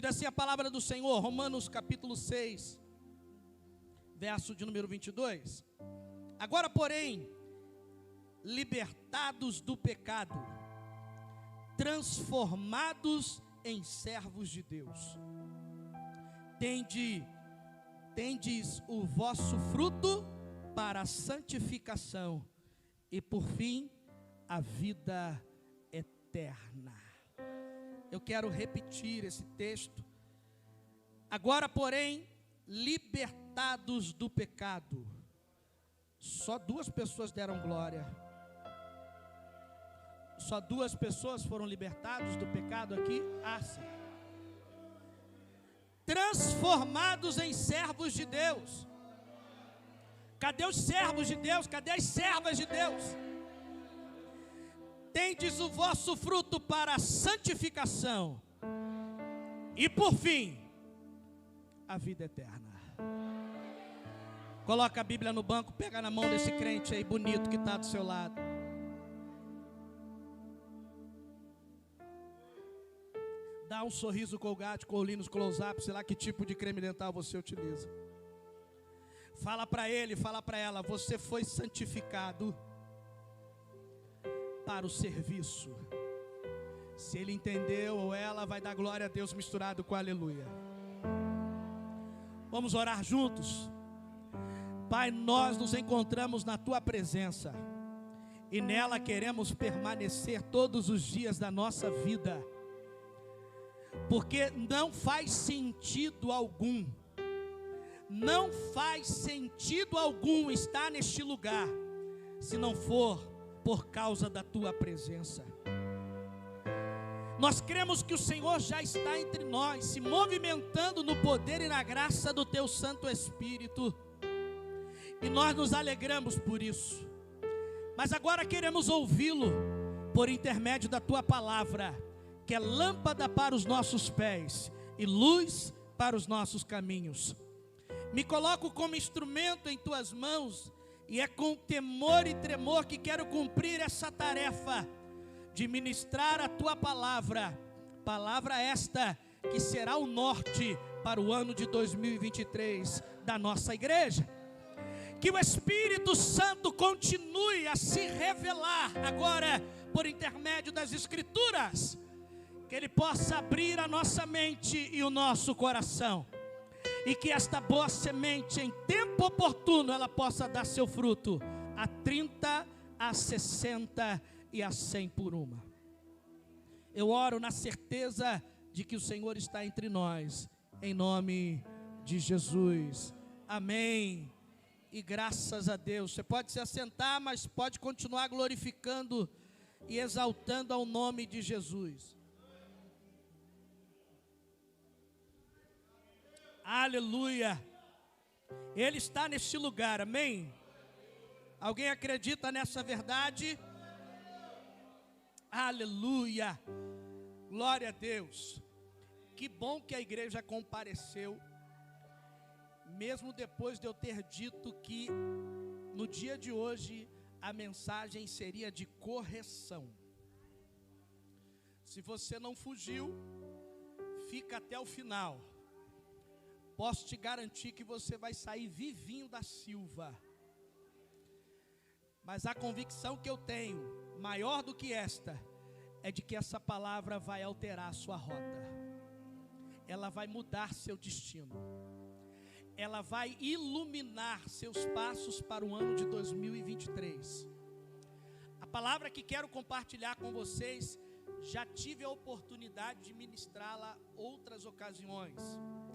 Diz assim a palavra do Senhor, Romanos capítulo 6, verso de número 22. Agora, porém, libertados do pecado, transformados em servos de Deus, tendes o vosso fruto para a santificação e por fim a vida eterna. Eu quero repetir esse texto. Agora, porém, libertados do pecado. Só 2 pessoas deram glória. Só 2 pessoas foram libertados do pecado aqui. Sim. Transformados em servos de Deus. Cadê os servos de Deus? Cadê as servas de Deus? Tendes o vosso fruto para a santificação e por fim a vida eterna. Coloca a Bíblia no banco, pega na mão desse crente aí bonito que está do seu lado. Dá um sorriso Colgate, Colinos, Close-Up, sei lá que tipo de creme dental você utiliza. Fala para ele, fala para ela, você foi santificado para o serviço. Se ele entendeu ou ela, vai dar glória a Deus misturado com aleluia. Vamos orar juntos. Pai, nós nos encontramos na tua presença e nela queremos permanecer todos os dias da nossa vida, porque não faz sentido algum estar neste lugar se não for por causa da tua presença. Nós cremos que o Senhor já está entre nós, se movimentando no poder e na graça do teu Santo Espírito, e nós nos alegramos por isso. Mas agora queremos ouvi-lo por intermédio da tua palavra, que é lâmpada para os nossos pés e luz para os nossos caminhos. Me coloco como instrumento em tuas mãos, e é com temor e tremor que quero cumprir essa tarefa de ministrar a tua palavra, palavra esta que será o norte para o ano de 2023 da nossa igreja. Que o Espírito Santo continue a se revelar agora por intermédio das Escrituras, que Ele possa abrir a nossa mente e o nosso coração, e que esta boa semente em tempo oportuno ela possa dar seu fruto a 30, a 60 e a 100 por uma. Eu oro na certeza de que o Senhor está entre nós, em nome de Jesus, amém, e graças a Deus. Você pode se assentar, mas pode continuar glorificando e exaltando ao nome de Jesus. Aleluia, Ele está neste lugar, amém? Alguém acredita nessa verdade? Aleluia, glória a Deus. Que bom que a igreja compareceu, mesmo depois de eu ter dito que no dia de hoje a mensagem seria de correção. Se você não fugiu, fica até o final. Posso te garantir que você vai sair vivinho da Silva. Mas a convicção que eu tenho, maior do que esta, é de que essa palavra vai alterar a sua rota. Ela vai mudar seu destino. Ela vai iluminar seus passos para o ano de 2023. A palavra que quero compartilhar com vocês, já tive a oportunidade de ministrá-la outras ocasiões.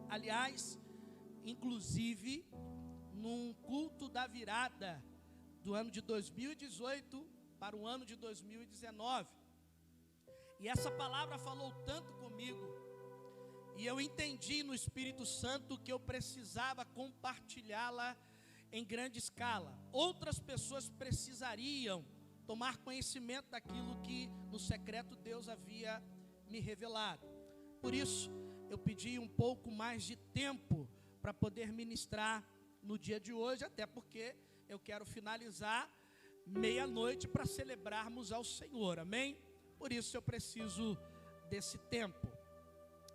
Aliás, inclusive, num culto da virada do ano de 2018 para o ano de 2019. E essa palavra falou tanto comigo, e eu entendi no Espírito Santo que eu precisava compartilhá-la em grande escala. Outras pessoas precisariam tomar conhecimento daquilo que no secreto Deus havia me revelado. Por isso, eu pedi um pouco mais de tempo para poder ministrar no dia de hoje, até porque eu quero finalizar meia-noite para celebrarmos ao Senhor, amém? Por isso eu preciso desse tempo.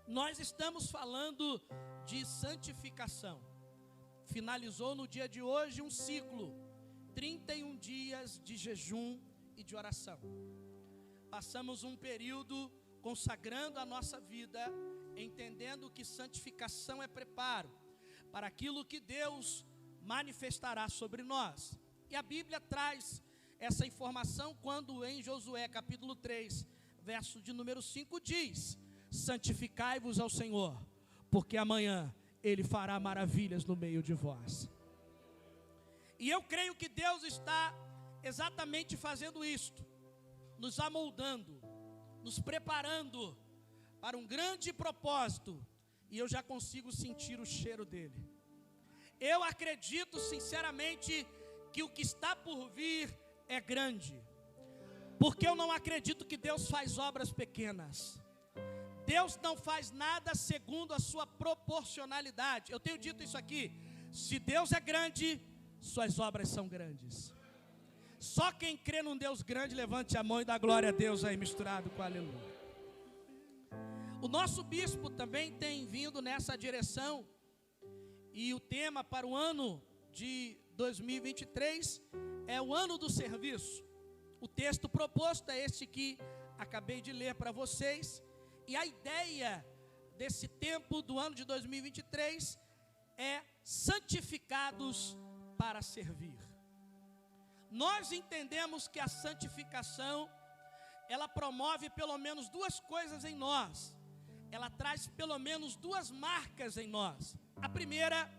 Nós estamos falando de santificação. Finalizou no dia de hoje um ciclo, 31 dias de jejum e de oração. Passamos um período consagrando a nossa vida, entendendo que santificação é preparo para aquilo que Deus manifestará sobre nós. E a Bíblia traz essa informação quando em Josué capítulo 3, verso de número 5 diz: santificai-vos ao Senhor, porque amanhã Ele fará maravilhas no meio de vós. E eu creio que Deus está exatamente fazendo isto, nos amoldando, nos preparando para um grande propósito, e eu já consigo sentir o cheiro dele. Eu acredito sinceramente que o que está por vir é grande, porque eu não acredito que Deus faz obras pequenas. Deus não faz nada segundo a sua proporcionalidade. Eu tenho dito isso aqui: se Deus é grande, suas obras são grandes. Só quem crê num Deus grande, levante a mão e dá glória a Deus aí, misturado com aleluia. O nosso bispo também tem vindo nessa direção, e o tema para o ano de 2023 é o ano do serviço. O texto proposto é este que acabei de ler para vocês, e a ideia desse tempo do ano de 2023 é santificados para servir. Nós entendemos que a santificação, ela promove pelo menos duas coisas em nós. Ela traz pelo menos duas marcas em nós. A primeira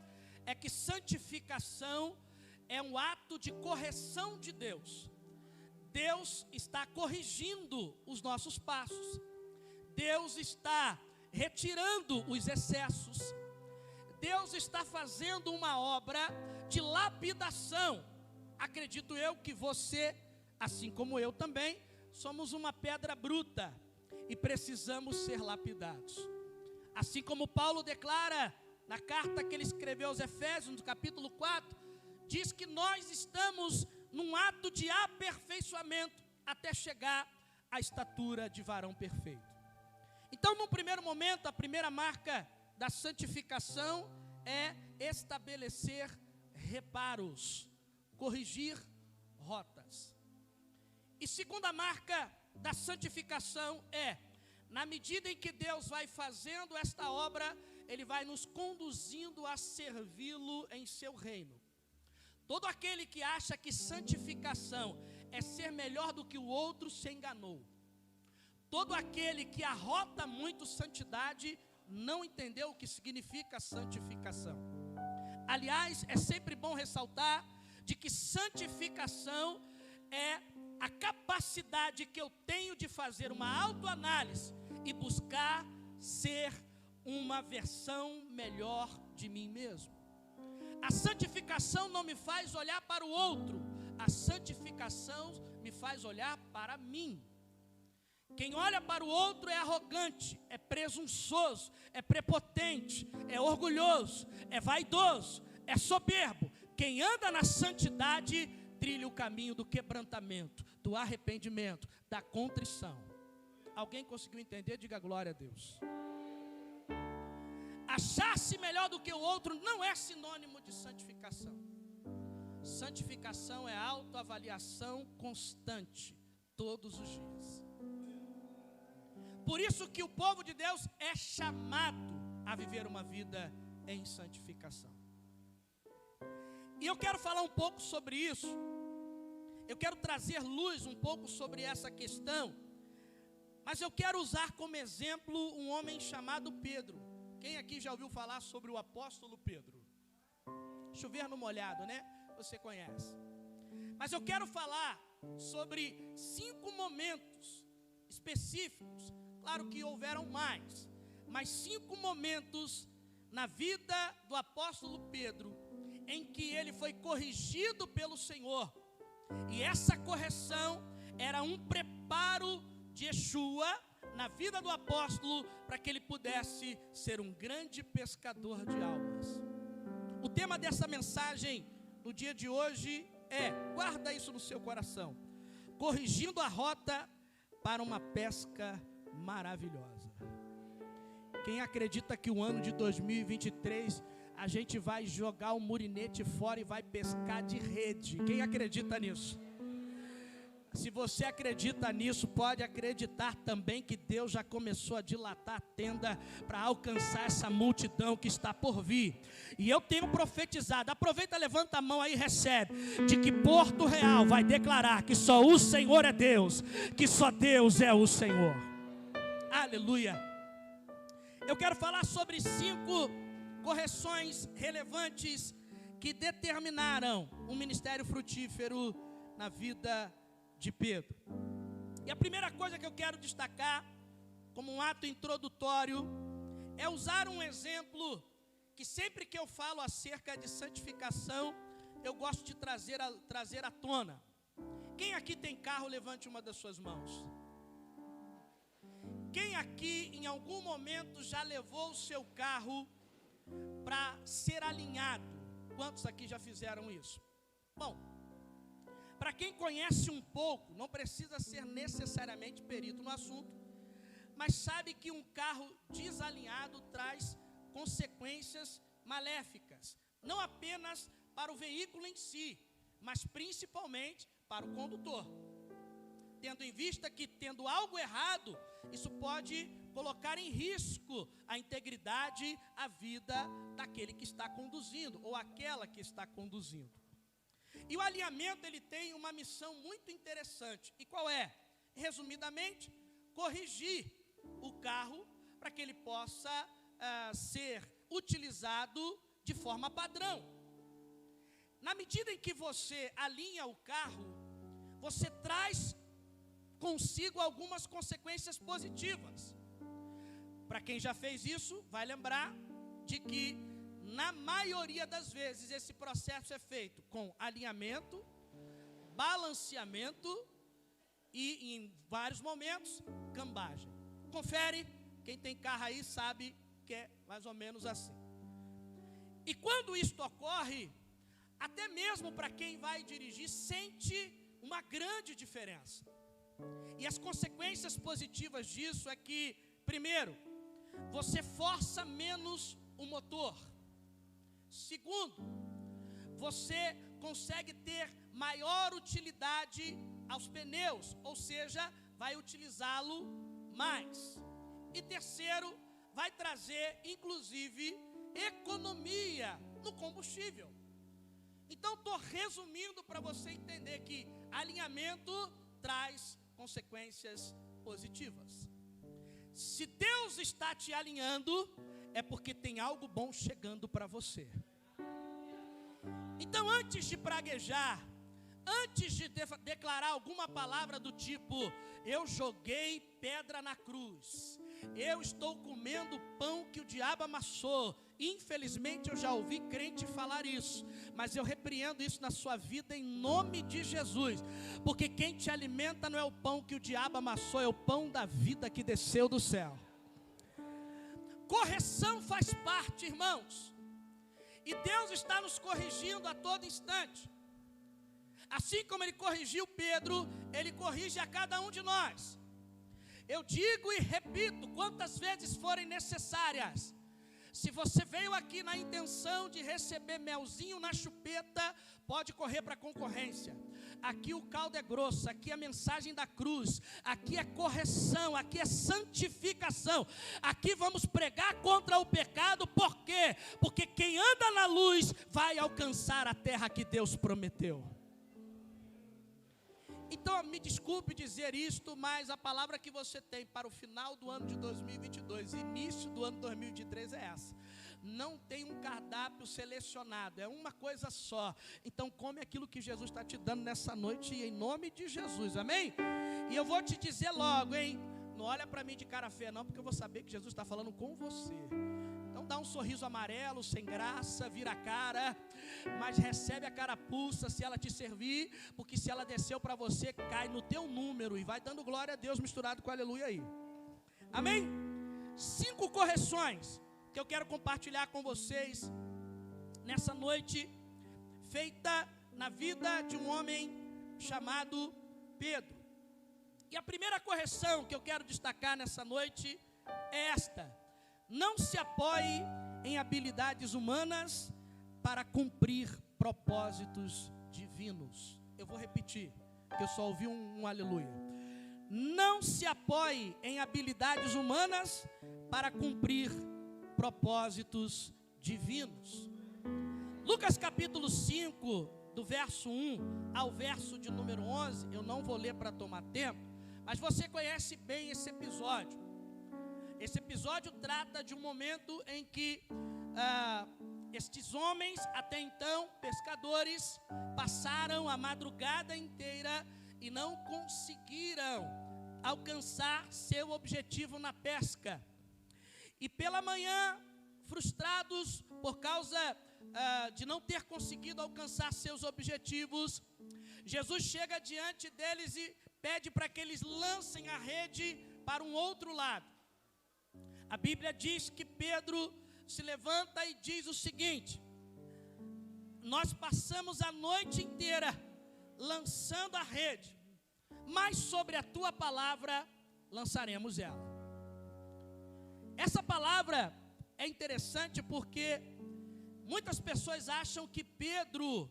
é que santificação é um ato de correção de Deus. Deus está corrigindo os nossos passos. Deus está retirando os excessos. Deus está fazendo uma obra de lapidação. Acredito eu que você, assim como eu também, somos uma pedra bruta e precisamos ser lapidados. Assim como Paulo declara na carta que ele escreveu aos Efésios, no capítulo 4, diz que nós estamos num ato de aperfeiçoamento até chegar à estatura de varão perfeito. Então, no primeiro momento, a primeira marca da santificação é estabelecer reparos, corrigir rotas. E segunda marca da santificação é, na medida em que Deus vai fazendo esta obra, Ele vai nos conduzindo a servi-lo em seu reino. Todo aquele que acha que santificação é ser melhor do que o outro se enganou. Todo aquele que arrota muito santidade não entendeu o que significa santificação. Aliás, é sempre bom ressaltar de que santificação é a capacidade que eu tenho de fazer uma autoanálise e buscar ser uma versão melhor de mim mesmo. A santificação não me faz olhar para o outro, a santificação me faz olhar para mim. Quem olha para o outro é arrogante, é presunçoso, é prepotente, é orgulhoso, é vaidoso, é soberbo. Quem anda na santidade trilha o caminho do quebrantamento, do arrependimento, da contrição. Alguém conseguiu entender? Diga glória a Deus. Achar-se melhor do que o outro não é sinônimo de santificação. Santificação é autoavaliação constante, todos os dias. Por isso que o povo de Deus é chamado a viver uma vida em santificação. E eu quero falar um pouco sobre isso. Eu quero trazer luz um pouco sobre essa questão. Mas eu quero usar como exemplo um homem chamado Pedro. Quem aqui já ouviu falar sobre o apóstolo Pedro? Chover no molhado, né? Você conhece. Mas eu quero falar sobre 5 momentos específicos. Claro que houveram mais, mas 5 momentos na vida do apóstolo Pedro em que ele foi corrigido pelo Senhor. E essa correção era um preparo de Yeshua na vida do apóstolo para que ele pudesse ser um grande pescador de almas. O tema dessa mensagem no dia de hoje é, guarda isso no seu coração, corrigindo a rota para uma pesca maravilhosa. Quem acredita que o ano de 2023 a gente vai jogar o murinete fora e vai pescar de rede? Quem acredita nisso? Se você acredita nisso, pode acreditar também que Deus já começou a dilatar a tenda para alcançar essa multidão que está por vir. E eu tenho profetizado, aproveita, levanta a mão aí e recebe, de que Porto Real vai declarar que só o Senhor é Deus, que só Deus é o Senhor. Aleluia. Eu quero falar sobre 5 correções relevantes que determinaram um ministério frutífero na vida de Pedro. E a primeira coisa que eu quero destacar como um ato introdutório é usar um exemplo que sempre que eu falo acerca de santificação, eu gosto de trazer à tona. Quem aqui tem carro, levante uma das suas mãos. Quem aqui em algum momento já levou o seu carro para ser alinhado? Quantos aqui já fizeram isso? Bom, para quem conhece um pouco, não precisa ser necessariamente perito no assunto, mas sabe que um carro desalinhado traz consequências maléficas, não apenas para o veículo em si, mas principalmente para o condutor. Tendo em vista que, tendo algo errado, isso pode colocar em risco a integridade, a vida daquele que está conduzindo, ou aquela que está conduzindo. E o alinhamento, ele tem uma missão muito interessante. E qual é? Resumidamente, corrigir o carro para que ele possa ser utilizado de forma padrão. Na medida em que você alinha o carro, você traz consigo algumas consequências positivas. Para quem já fez isso, vai lembrar de que na maioria das vezes esse processo é feito com alinhamento, balanceamento e, em vários momentos, cambagem. Confere, quem tem carro aí sabe que é mais ou menos assim. E quando isto ocorre, até mesmo para quem vai dirigir, sente uma grande diferença. E as consequências positivas disso é que, primeiro, você força menos o motor. Segundo, você consegue ter maior utilidade aos pneus, ou seja, vai utilizá-lo mais. E terceiro, vai trazer, inclusive, economia no combustível. Então, estou resumindo para você entender que alinhamento traz consequências positivas. Se Deus está te alinhando, é porque tem algo bom chegando para você. Então, antes de praguejar, antes de declarar alguma palavra do tipo, eu joguei pedra na cruz, eu estou comendo pão que o diabo amassou. Infelizmente eu já ouvi crente falar isso, mas eu repreendo isso na sua vida em nome de Jesus, porque quem te alimenta não é o pão que o diabo amassou, é o pão da vida que desceu do céu. Correção faz parte, irmãos, e Deus está nos corrigindo a todo instante. Assim como Ele corrigiu Pedro, Ele corrige a cada um de nós. Eu digo e repito quantas vezes forem necessárias. Se você veio aqui na intenção de receber melzinho na chupeta, pode correr para a concorrência. Aqui o caldo é grosso, aqui é a mensagem da cruz, aqui é correção, aqui é santificação. Aqui vamos pregar contra o pecado, por quê? Porque quem anda na luz vai alcançar a terra que Deus prometeu. Então, me desculpe dizer isto, mas a palavra que você tem para o final do ano de 2022, início do ano 2023 é essa. Não tem um cardápio selecionado, é uma coisa só. Então, come aquilo que Jesus está te dando nessa noite, em nome de Jesus, amém? E eu vou te dizer logo, hein? Não olha para mim de cara feia não, porque eu vou saber que Jesus está falando com você. Então dá um sorriso amarelo, sem graça, vira a cara, mas recebe a carapuça se ela te servir, porque se ela desceu para você, cai no teu número e vai dando glória a Deus misturado com aleluia aí. Amém? 5 correções que eu quero compartilhar com vocês nessa noite, feita na vida de um homem chamado Pedro. E a primeira correção que eu quero destacar nessa noite é esta: Não se apoie em habilidades humanas para cumprir propósitos divinos. Eu vou repetir, porque eu só ouvi um aleluia. Não se apoie em habilidades humanas para cumprir propósitos divinos. Lucas capítulo 5, do verso 1 ao verso de número 11, eu não vou ler para tomar tempo, mas você conhece bem esse episódio. Esse episódio trata de um momento em que estes homens, até então pescadores, passaram a madrugada inteira e não conseguiram alcançar seu objetivo na pesca. E pela manhã, frustrados por causa de não ter conseguido alcançar seus objetivos, Jesus chega diante deles e pede para que eles lancem a rede para um outro lado. A Bíblia diz que Pedro se levanta e diz o seguinte: nós passamos a noite inteira lançando a rede, mas sobre a tua palavra lançaremos ela. Essa palavra é interessante porque muitas pessoas acham que Pedro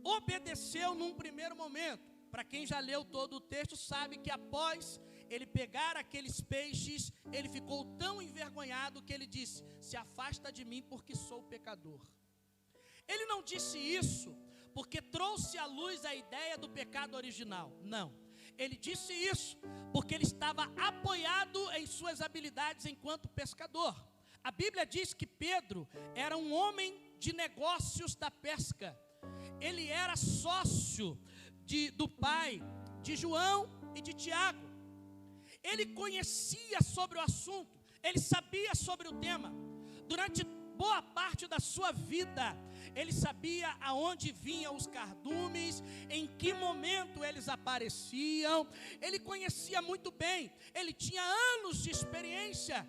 obedeceu num primeiro momento. Para quem já leu todo o texto sabe que após ele pegar aqueles peixes, ele ficou tão envergonhado que ele disse: se afasta de mim porque sou pecador. Ele não disse isso porque trouxe à luz a ideia do pecado original, não. Ele disse isso porque ele estava apoiado em suas habilidades enquanto pescador. A Bíblia diz que Pedro era um homem de negócios da pesca. Ele era sócio do pai de João e de Tiago. Ele conhecia sobre o assunto, ele sabia sobre o tema. Durante boa parte da sua vida, ele sabia aonde vinham os cardumes, em que momento eles apareciam. Ele conhecia muito bem, ele tinha anos de experiência.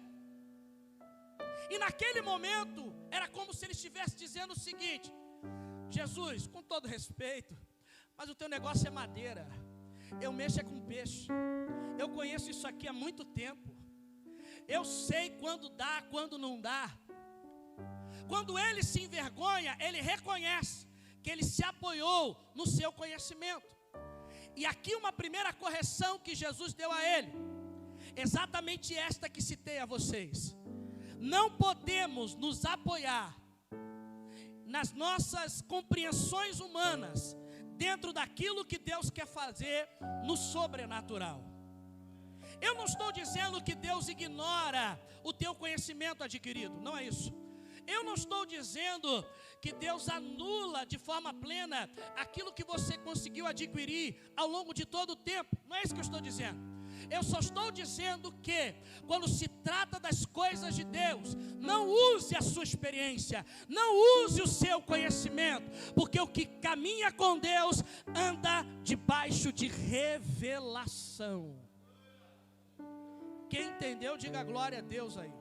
E naquele momento, era como se ele estivesse dizendo o seguinte: Jesus, com todo respeito, mas o teu negócio é madeira, eu mexo é com peixe, eu conheço isso aqui há muito tempo, eu sei quando dá, quando não dá. Quando ele se envergonha, ele reconhece que ele se apoiou no seu conhecimento. E aqui uma primeira correção que Jesus deu a ele, exatamente esta que citei a vocês: não podemos nos apoiar nas nossas compreensões humanas dentro daquilo que Deus quer fazer no sobrenatural. Eu não estou dizendo que Deus ignora o teu conhecimento adquirido, não é isso. Eu não estou dizendo que Deus anula de forma plena aquilo que você conseguiu adquirir ao longo de todo o tempo, não é isso que eu estou dizendo. Eu só estou dizendo que, quando se trata das coisas de Deus, não use a sua experiência, não use o seu conhecimento, porque o que caminha com Deus anda debaixo de revelação. Quem entendeu, diga glória a Deus aí.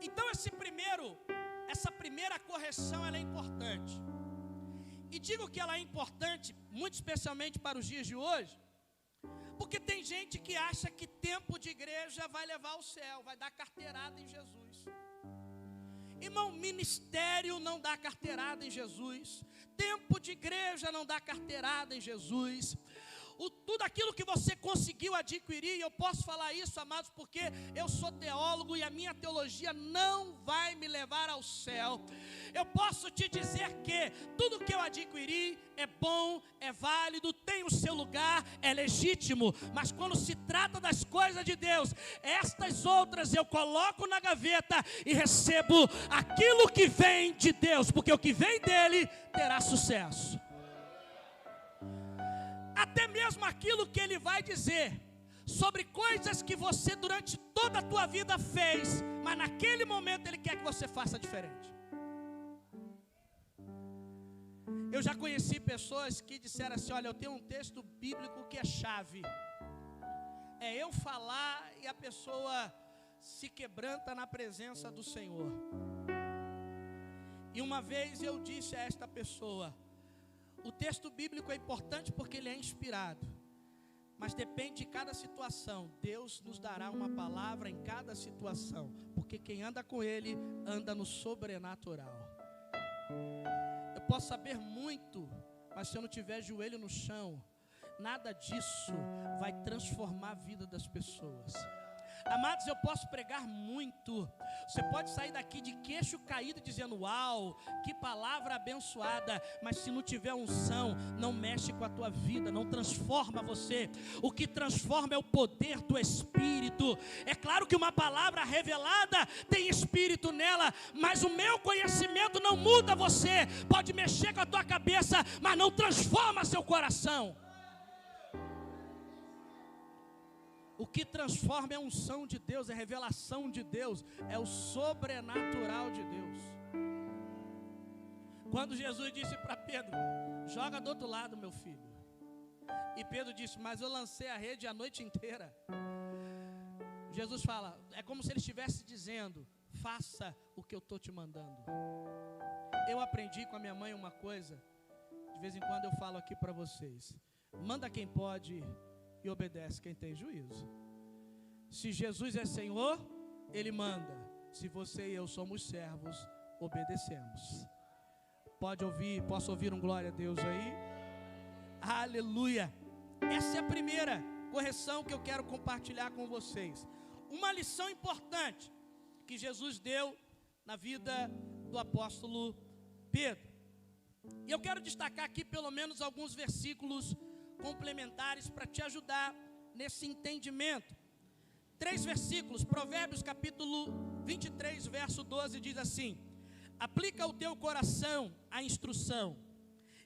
Então essa primeira correção ela é importante. E digo que ela é importante, muito especialmente para os dias de hoje, porque tem gente que acha que tempo de igreja vai levar ao céu, vai dar carteirada em Jesus. Irmão, ministério não dá carteirada em Jesus. Tempo de igreja não dá carteirada em Jesus. Tudo aquilo que você conseguiu adquirir, e eu posso falar isso, amados, porque eu sou teólogo e a minha teologia não vai me levar ao céu. Eu posso te dizer que tudo que eu adquiri é bom, é válido, tem o seu lugar, é legítimo, mas quando se trata das coisas de Deus, estas outras eu coloco na gaveta e recebo aquilo que vem de Deus, porque o que vem dele terá sucesso. Até mesmo aquilo que ele vai dizer sobre coisas que você durante toda a tua vida fez, mas naquele momento ele quer que você faça diferente. Eu já conheci pessoas que disseram assim: olha, eu tenho um texto bíblico que é chave. É eu falar e a pessoa se quebranta na presença do Senhor. E uma vez eu disse a esta pessoa: o texto bíblico é importante porque ele é inspirado, Mas depende de cada situação. Deus nos dará uma palavra em cada situação, porque quem anda com Ele, anda no sobrenatural. Eu posso saber muito, mas se eu não tiver joelho no chão, nada disso vai transformar a vida das pessoas. Amados, eu posso pregar muito, você pode sair daqui de queixo caído dizendo, uau, que palavra abençoada, mas se não tiver unção, não mexe com a tua vida, não transforma você. O que transforma é o poder do Espírito. É claro que uma palavra revelada tem Espírito nela, mas o meu conhecimento não muda você. Pode mexer com a tua cabeça, mas não transforma seu coração. O que transforma é a unção de Deus, é a revelação de Deus, é o sobrenatural de Deus. Quando Jesus disse para Pedro, joga do outro lado, meu filho. E Pedro disse, mas eu lancei a rede a noite inteira. Jesus fala, é como se ele estivesse dizendo, faça o que eu estou te mandando. Eu aprendi com a minha mãe uma coisa, de vez em quando eu falo aqui para vocês. Manda quem pode e obedece quem tem juízo. Se Jesus é Senhor, Ele manda. Se você e eu somos servos, obedecemos. Posso ouvir um glória a Deus aí? Aleluia! Essa é a primeira correção que eu quero compartilhar com vocês. Uma lição importante que Jesus deu na vida do apóstolo Pedro. E eu quero destacar aqui pelo menos alguns versículos complementares para te ajudar nesse entendimento. 3 versículos, Provérbios capítulo 23, verso 12, diz assim: aplica o teu coração à instrução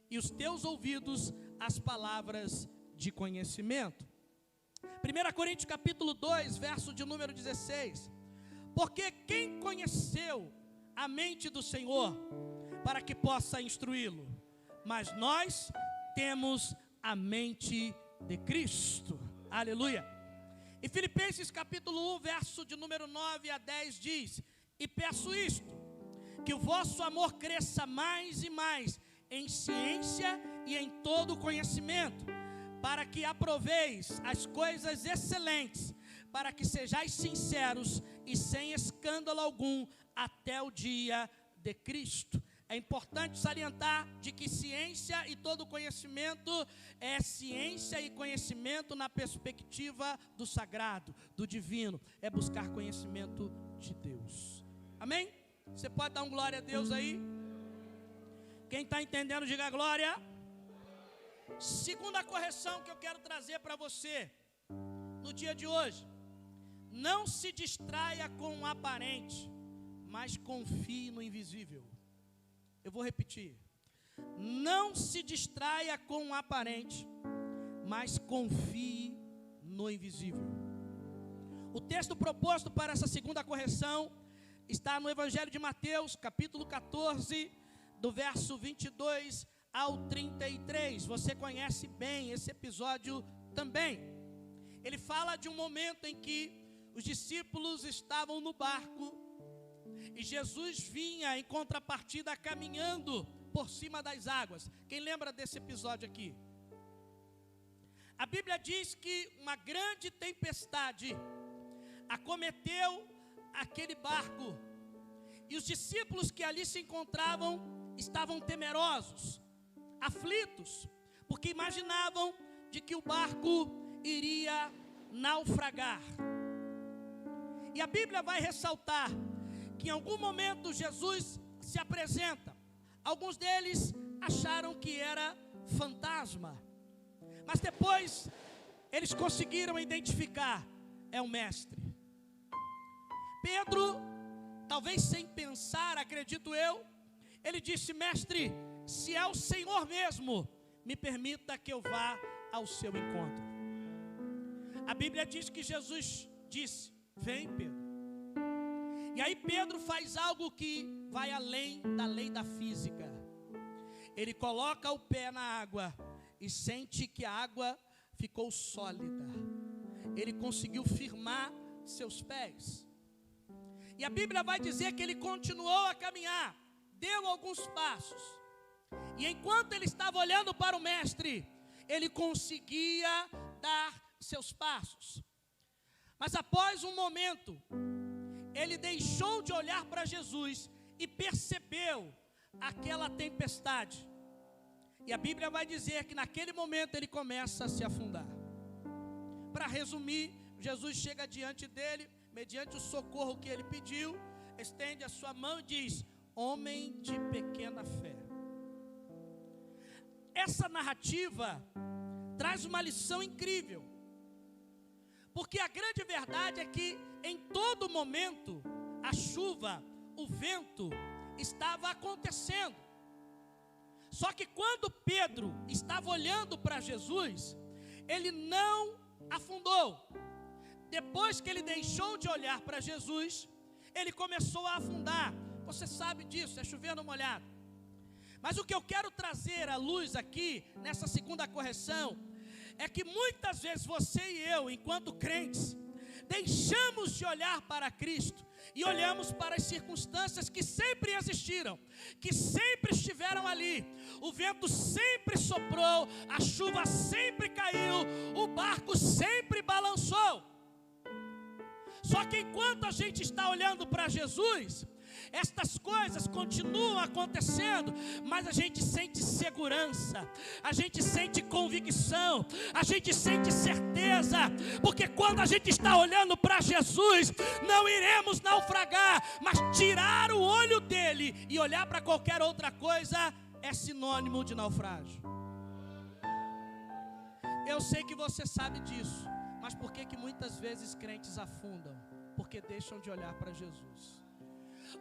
e os teus ouvidos às palavras de conhecimento. 1 Coríntios capítulo 2, verso de número 16: porque quem conheceu a mente do Senhor para que possa instruí-lo? Mas nós temos a mente de Cristo. Aleluia. E Filipenses capítulo 1, verso de número 9 a 10 diz: e peço isto, que o vosso amor cresça mais e mais em ciência e em todo conhecimento, para que aproveis as coisas excelentes, para que sejais sinceros e sem escândalo algum até o dia de Cristo. É importante salientar de que ciência e todo conhecimento é ciência e conhecimento na perspectiva do sagrado, do divino. É buscar conhecimento de Deus. Amém? Você pode dar um glória a Deus aí? Quem está entendendo, diga glória. Segunda correção que eu quero trazer para você no dia de hoje: não se distraia com o aparente, mas confie no invisível. Eu vou repetir: não se distraia com o aparente, mas confie no invisível. O texto proposto para essa segunda correção está no Evangelho de Mateus, capítulo 14, do verso 22 ao 33. Você conhece bem esse episódio também. Ele fala de um momento em que os discípulos estavam no barco e Jesus vinha em contrapartida caminhando por cima das águas. Quem lembra desse episódio aqui? A Bíblia diz que uma grande tempestade acometeu aquele barco e os discípulos que ali se encontravam estavam temerosos, aflitos, porque imaginavam de que o barco iria naufragar. E a Bíblia vai ressaltar que em algum momento Jesus se apresenta. Alguns deles acharam que era fantasma, mas depois eles conseguiram identificar: é o mestre. Pedro, talvez sem pensar, acredito eu, ele disse: mestre, se é o Senhor mesmo, me permita que eu vá ao seu encontro. A Bíblia diz que Jesus disse: vem, Pedro. E aí Pedro faz algo que vai além da lei da física. Ele coloca o pé na água e sente que a água ficou sólida. Ele conseguiu firmar seus pés. E a Bíblia vai dizer que ele continuou a caminhar, deu alguns passos. E enquanto ele estava olhando para o mestre, ele conseguia dar seus passos. Mas após um momento, ele deixou de olhar para Jesus e percebeu aquela tempestade. E a Bíblia vai dizer que naquele momento ele começa a se afundar. Para resumir, Jesus chega diante dele, mediante o socorro que ele pediu, estende a sua mão e diz: homem de pequena fé. Essa narrativa traz uma lição incrível, porque a grande verdade é que em todo momento a chuva, o vento estava acontecendo. Só que quando Pedro estava olhando para Jesus, ele não afundou. Depois que ele deixou de olhar para Jesus, ele começou a afundar. Você sabe disso, é chover no molhado. Mas o que eu quero trazer à luz aqui, nessa segunda correção, é que muitas vezes você e eu, enquanto crentes, deixamos de olhar para Cristo e olhamos para as circunstâncias que sempre existiram, que sempre estiveram ali. O vento sempre soprou, a chuva sempre caiu, o barco sempre balançou. Só que enquanto a gente está olhando para Jesus, estas coisas continuam acontecendo, mas a gente sente segurança, a gente sente convicção, a gente sente certeza, porque quando a gente está olhando para Jesus, não iremos naufragar, mas tirar o olho dele e olhar para qualquer outra coisa é sinônimo de naufrágio. Eu sei que você sabe disso, mas por que muitas vezes crentes afundam? Porque deixam de olhar para Jesus.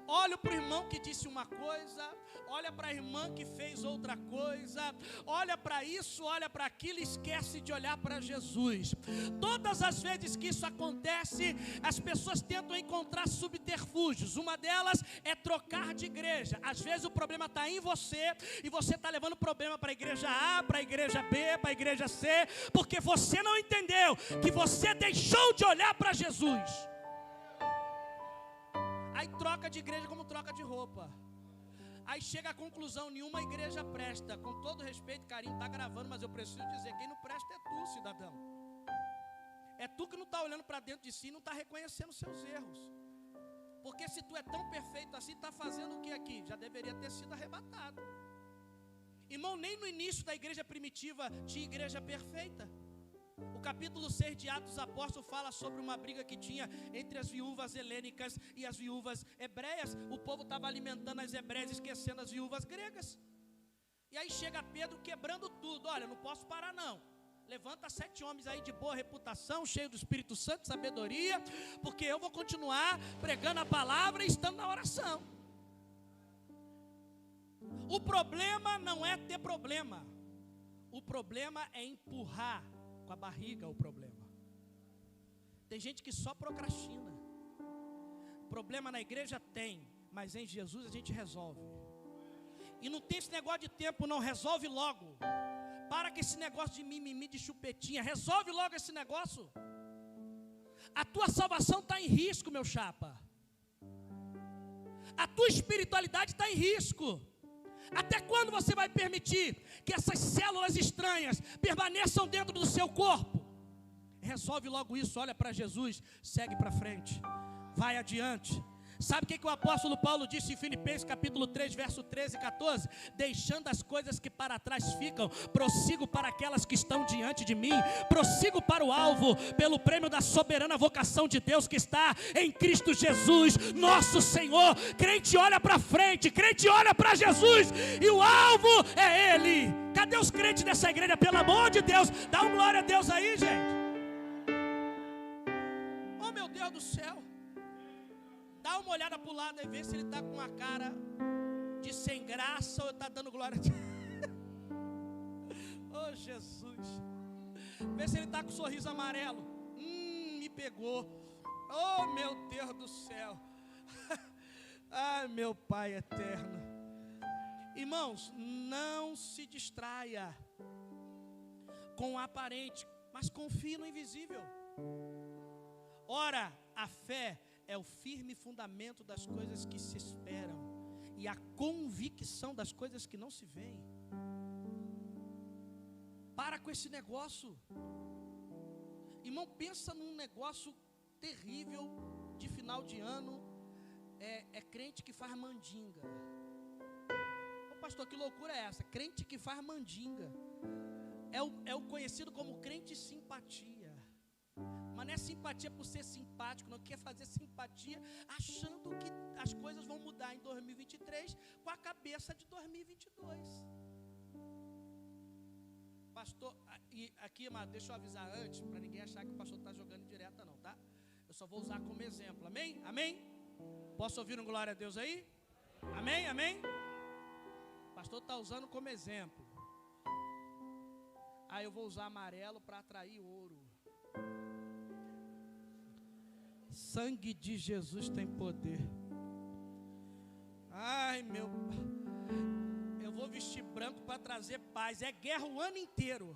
Olha para o irmão que disse uma coisa, olha para a irmã que fez outra coisa, olha para isso, olha para aquilo e esquece de olhar para Jesus. Todas as vezes que isso acontece, as pessoas tentam encontrar subterfúgios. Uma delas é trocar de igreja. Às vezes o problema está em você e você está levando o problema para a igreja A, para a igreja B, para a igreja C, porque você não entendeu que você deixou de olhar para Jesus. Aí troca de igreja como troca de roupa. Aí chega a conclusão, nenhuma igreja presta. Com todo respeito, carinho, está gravando, mas eu preciso dizer, quem não presta é tu, cidadão. É tu que não está olhando para dentro de si e não está reconhecendo seus erros. Porque se tu é tão perfeito assim, está fazendo o que aqui? Já deveria ter sido arrebatado. Irmão, nem no início da igreja primitiva tinha igreja perfeita. O capítulo 6 de Atos dos Apóstolos fala sobre uma briga que tinha entre as viúvas helênicas e as viúvas hebreias. O povo estava alimentando as hebreias, esquecendo as viúvas gregas. E aí chega Pedro quebrando tudo. Olha, não posso parar não. Levanta 7 homens aí de boa reputação, cheio do Espírito Santo, sabedoria, porque eu vou continuar pregando a palavra e estando na oração. O problema não é ter problema. O problema é empurrar com a barriga o problema. Tem gente que só procrastina. Problema na igreja tem, mas em Jesus a gente resolve. E não tem esse negócio de tempo não, resolve logo. Para com esse negócio de mimimi, de chupetinha, resolve logo esse negócio. A tua salvação está em risco, meu chapa. A tua espiritualidade está em risco. Até quando você vai permitir que essas células estranhas permaneçam dentro do seu corpo? Resolve logo isso, olha para Jesus, segue para frente, vai adiante. Sabe o que o apóstolo Paulo disse em Filipenses capítulo 3, verso 13 e 14? Deixando as coisas que para trás ficam, prossigo para aquelas que estão diante de mim, prossigo para o alvo, pelo prêmio da soberana vocação de Deus que está em Cristo Jesus, nosso Senhor. Crente olha para frente, crente olha para Jesus, e o alvo é Ele. Cadê os crentes dessa igreja, pelo amor de Deus? Dá um glória a Deus aí, gente. Oh meu Deus do céu. Dá uma olhada para o lado e vê se ele está com uma cara de sem graça ou está dando glória a Deus. Oh Jesus. Vê se ele está com um sorriso amarelo. Me pegou. Oh meu Deus do céu. Ai meu Pai eterno. Irmãos, não se distraia com o aparente, mas confie no invisível. Ora, a fé é o firme fundamento das coisas que se esperam e a convicção das coisas que não se veem. Para com esse negócio. Irmão, pensa num negócio terrível de final de ano. É crente que faz mandinga. Ô pastor, que loucura é essa? Crente que faz mandinga. É o conhecido como crente simpatia. Mas não é simpatia por ser simpático, não quer fazer simpatia achando que as coisas vão mudar em 2023 com a cabeça de 2022. Pastor, e aqui, amado, deixa eu avisar antes, para ninguém achar que o pastor está jogando direta não, tá? Eu só vou usar como exemplo, amém? Amém? Posso ouvir um glória a Deus aí? Amém? Amém? O pastor está usando como exemplo. Aí eu vou usar amarelo para atrair ouro. Sangue de Jesus tem poder. Ai, meu... Eu vou vestir branco para trazer paz. É guerra o ano inteiro.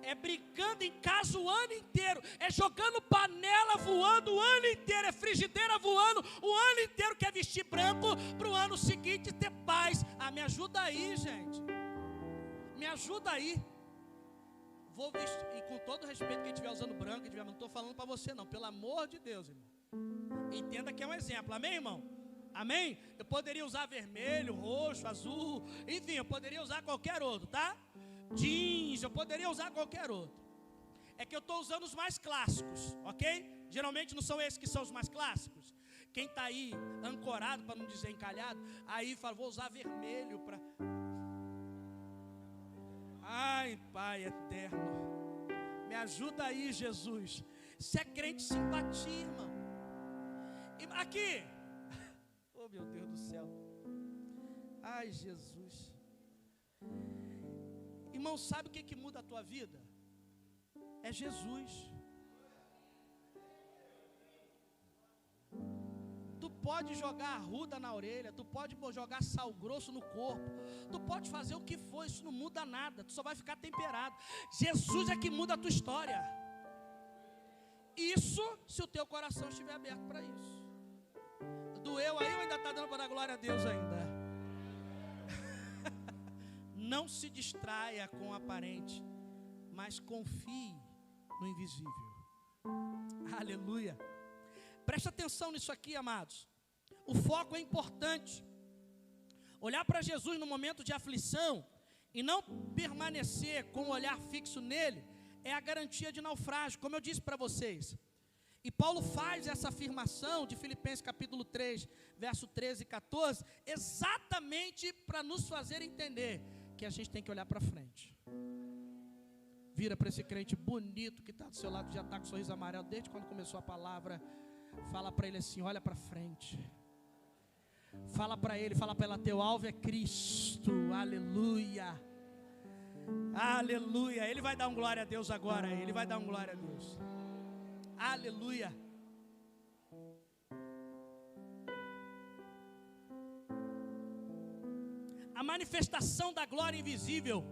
É brigando em casa o ano inteiro. É jogando panela voando o ano inteiro. É frigideira voando o ano inteiro. Quer vestir branco para o ano seguinte ter paz. Ah, me ajuda aí, gente. Me ajuda aí. Vou vestir, e com todo respeito quem estiver usando branco, não estou falando para você não. Pelo amor de Deus, irmão. Entenda que é um exemplo. Amém, irmão? Amém? Eu poderia usar vermelho, roxo, azul, enfim, eu poderia usar qualquer outro, tá? Jeans, eu poderia usar qualquer outro. É que eu estou usando os mais clássicos, ok? Geralmente não são esses que são os mais clássicos. Quem está aí ancorado, para não dizer encalhado, aí fala, vou usar vermelho para... Ai, Pai eterno, me ajuda aí, Jesus. Você é crente simpatia, irmão. Aqui... Oh, meu Deus do céu. Ai, Jesus. Irmão, sabe o que muda a tua vida? É Jesus. Tu pode jogar arruda na orelha, tu pode jogar sal grosso no corpo, tu pode fazer o que for, isso não muda nada, tu só vai ficar temperado. Jesus é que muda a tua história. Isso se o teu coração estiver aberto para isso. Doeu aí ou ainda está dando para dar glória a Deus ainda? Não se distraia com o aparente, mas confie no invisível. Aleluia. Preste atenção nisso aqui, amados. O foco é importante. Olhar para Jesus no momento de aflição e não permanecer com o olhar fixo nele é a garantia de naufrágio, como eu disse para vocês. E Paulo faz essa afirmação de Filipenses capítulo 3, verso 13 e 14, exatamente para nos fazer entender que a gente tem que olhar para frente. Vira para esse crente bonito que está do seu lado, já está com um sorriso amarelo desde quando começou a palavra. Fala para ele assim, olha para frente. Fala para ele, fala para ela, teu alvo é Cristo, aleluia. Aleluia, ele vai dar um glória a Deus agora, ele vai dar um glória a Deus. Aleluia. A manifestação da glória invisível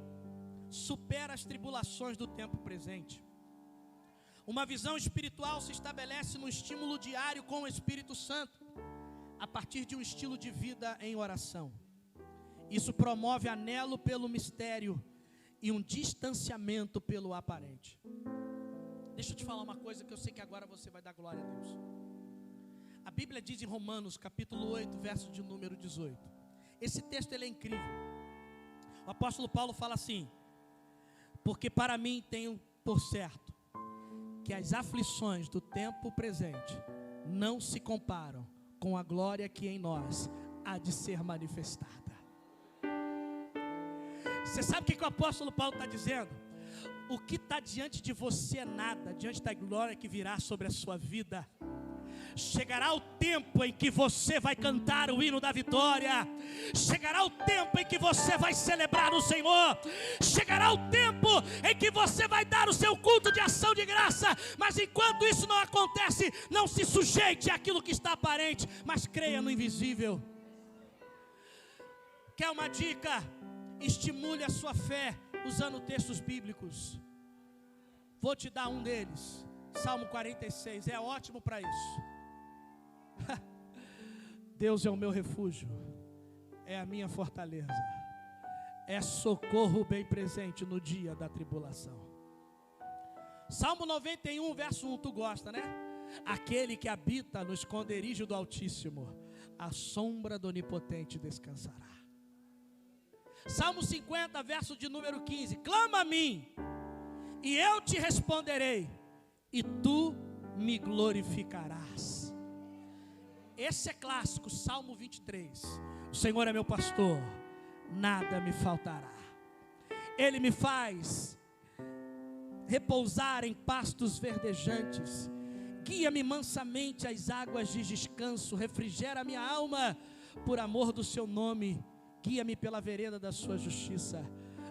supera as tribulações do tempo presente. Uma visão espiritual se estabelece no estímulo diário com o Espírito Santo, a partir de um estilo de vida em oração. Isso promove anelo pelo mistério e um distanciamento pelo aparente. Deixa eu te falar uma coisa que eu sei que agora você vai dar glória a Deus. A Bíblia diz em Romanos capítulo 8, verso de número 18. Esse texto ele é incrível. O apóstolo Paulo fala assim: porque para mim tenho por certo que as aflições do tempo presente não se comparam com a glória que em nós há de ser manifestada. Você sabe o que o apóstolo Paulo está dizendo? O que está diante de você é nada, diante da glória que virá sobre a sua vida. Chegará o tempo em que você vai cantar o hino da vitória. Chegará o tempo em que você vai celebrar o Senhor. Chegará o tempo em que você vai dar o seu culto de ação de graça. Mas enquanto isso não acontece, não se sujeite àquilo que está aparente, mas creia no invisível. Quer uma dica? Estimule a sua fé usando textos bíblicos. Vou te dar um deles. Salmo 46, é ótimo para isso. Deus é o meu refúgio, é a minha fortaleza, é socorro bem presente no dia da tribulação. Salmo 91, verso 1, tu gosta, né? Aquele que habita no esconderijo do Altíssimo, a sombra do Onipotente descansará. Salmo 50, verso de número 15, clama a mim, e eu te responderei, e tu me glorificarás. Esse é clássico, Salmo 23, o Senhor é meu pastor, nada me faltará. Ele me faz repousar em pastos verdejantes, guia-me mansamente às águas de descanso, refrigera a minha alma, por amor do seu nome, guia-me pela vereda da sua justiça.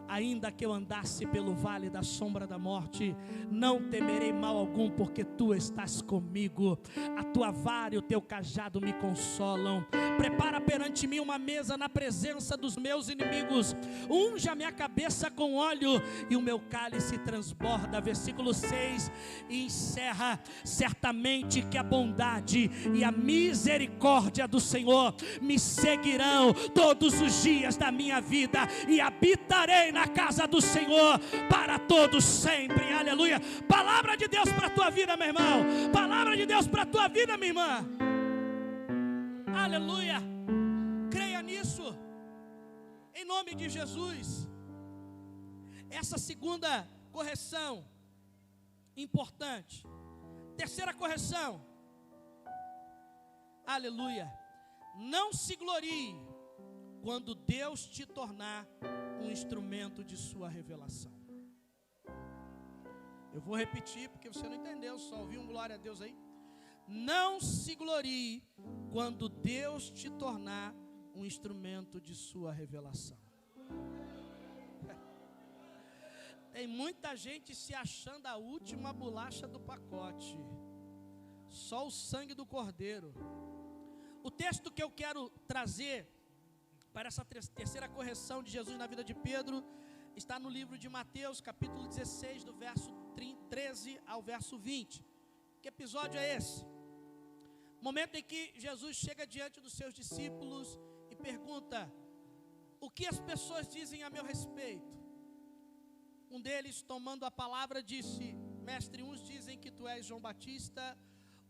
Ainda que eu andasse pelo vale da sombra da morte, não temerei mal algum, porque tu estás comigo. A tua vara e o teu cajado me consolam. Prepara perante mim uma mesa na presença dos meus inimigos. Unge a minha cabeça com óleo e o meu cálice transborda. Versículo 6 e encerra: certamente que a bondade e a misericórdia do Senhor me seguirão todos os dias da minha vida, e habitarei na casa do Senhor para todos sempre. Aleluia. Palavra de Deus para a tua vida, meu irmão. Palavra de Deus para a tua vida, minha irmã. Aleluia. Creia nisso, em nome de Jesus. Essa segunda correção importante. Terceira correção. Aleluia. Não se glorie quando Deus te tornar um instrumento de sua revelação. Eu vou repetir porque você não entendeu, só ouviu um glória a Deus aí. Não se glorie quando Deus te tornar um instrumento de sua revelação. Tem muita gente se achando a última bolacha do pacote, só o sangue do cordeiro. O texto que eu quero trazer para essa terceira correção de Jesus na vida de Pedro está no livro de Mateus, capítulo 16, do verso 13 ao verso 20. Que episódio é esse? Momento em que Jesus chega diante dos seus discípulos e pergunta: o que as pessoas dizem a meu respeito? Um deles, tomando a palavra, disse: mestre, uns dizem que tu és João Batista,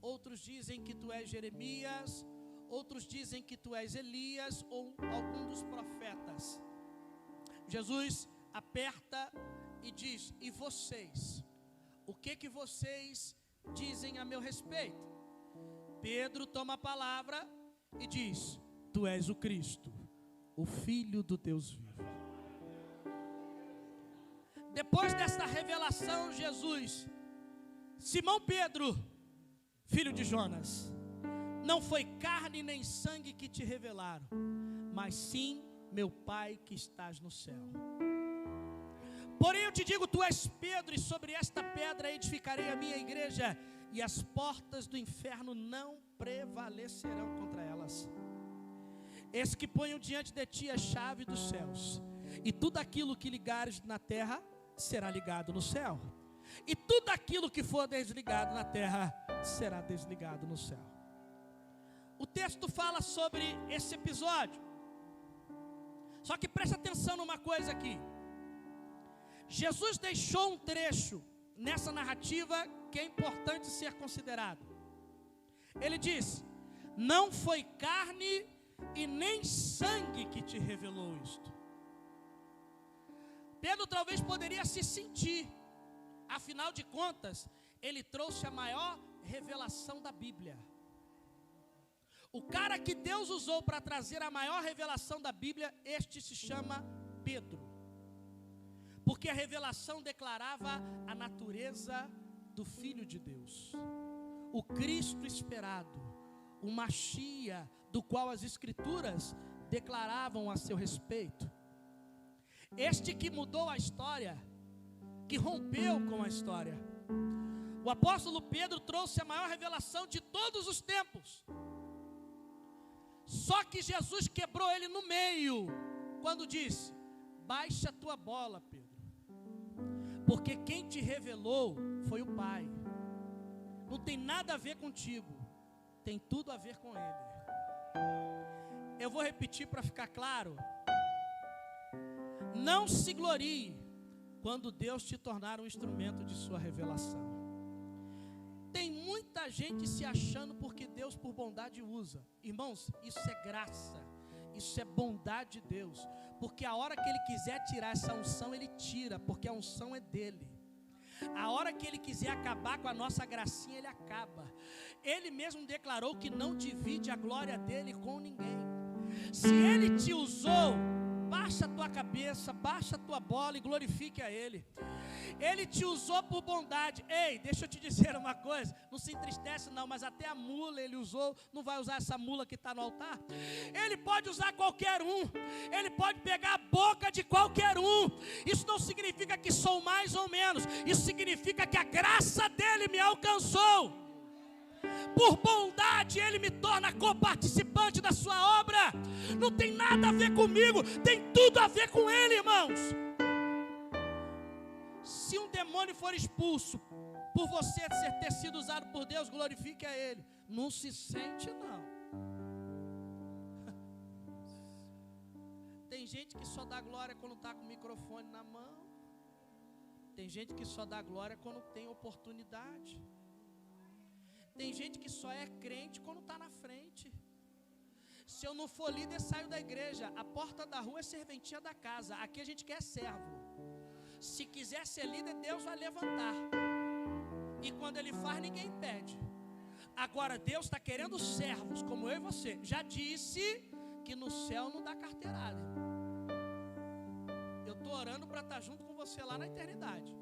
outros dizem que tu és Jeremias, outros dizem que tu és Elias ou algum dos profetas. Jesus aperta e diz: e vocês? O que vocês dizem a meu respeito? Pedro toma a palavra e diz: tu és o Cristo, o Filho do Deus vivo. Depois dessa revelação, Jesus: Simão Pedro, filho de Jonas, não foi carne nem sangue que te revelaram, mas sim meu Pai que estás no céu. Porém eu te digo, tu és Pedro, e sobre esta pedra edificarei a minha igreja, e as portas do inferno não prevalecerão contra elas. Eis que ponho diante de ti a chave dos céus, e tudo aquilo que ligares na terra será ligado no céu, e tudo aquilo que for desligado na terra será desligado no céu. O texto fala sobre esse episódio. Só que preste atenção numa coisa aqui. Jesus deixou um trecho nessa narrativa que é importante ser considerado. Ele diz: não foi carne e nem sangue que te revelou isto. Pedro talvez poderia se sentir, afinal de contas, ele trouxe a maior revelação da Bíblia. O cara que Deus usou para trazer a maior revelação da Bíblia, este se chama Pedro. Porque a revelação declarava a natureza do Filho de Deus, o Cristo esperado, o Machia, do qual as Escrituras declaravam a seu respeito. Este que mudou a história, que rompeu com a história. O apóstolo Pedro trouxe a maior revelação de todos os tempos. Só que Jesus quebrou ele no meio, quando disse: baixa a tua bola, Pedro, porque quem te revelou foi o Pai. Não tem nada a ver contigo, tem tudo a ver com Ele. Eu vou repetir para ficar claro. Não se glorie quando Deus te tornar um instrumento de sua revelação. Tem muita gente se achando porque Deus por bondade usa. Irmãos, isso é graça, isso é bondade de Deus, porque a hora que Ele quiser tirar essa unção, Ele tira, porque a unção é dEle. A hora que Ele quiser acabar com a nossa gracinha, Ele acaba. Ele mesmo declarou que não divide a glória dEle com ninguém. Se Ele te usou, baixa a tua cabeça, baixa a tua bola e glorifique a Ele. Ele te usou por bondade. Ei, deixa eu te dizer uma coisa, não se entristece não, mas até a mula Ele usou. Não vai usar essa mula que está no altar? Ele pode usar qualquer um. Ele pode pegar a boca de qualquer um. Isso não significa que sou mais ou menos. Isso significa que a graça dEle me alcançou. Por bondade Ele me torna coparticipante da sua obra. Não tem nada a ver comigo, tem tudo a ver com Ele, irmãos. Se um demônio for expulso por você ter sido usado por Deus, glorifique a Ele. Não se sente não. Tem gente que só dá glória quando está com o microfone na mão. Tem gente que só dá glória quando tem oportunidade. Tem gente que só é crente quando está na frente. Se eu não for líder, saio da igreja. A porta da rua é serventia da casa. Aqui a gente quer servo. Se quiser ser líder, Deus vai levantar. E quando Ele faz, ninguém impede. Agora Deus está querendo servos como eu e você. Já disse que no céu não dá carteirada. Eu estou orando para estar junto com você lá na eternidade.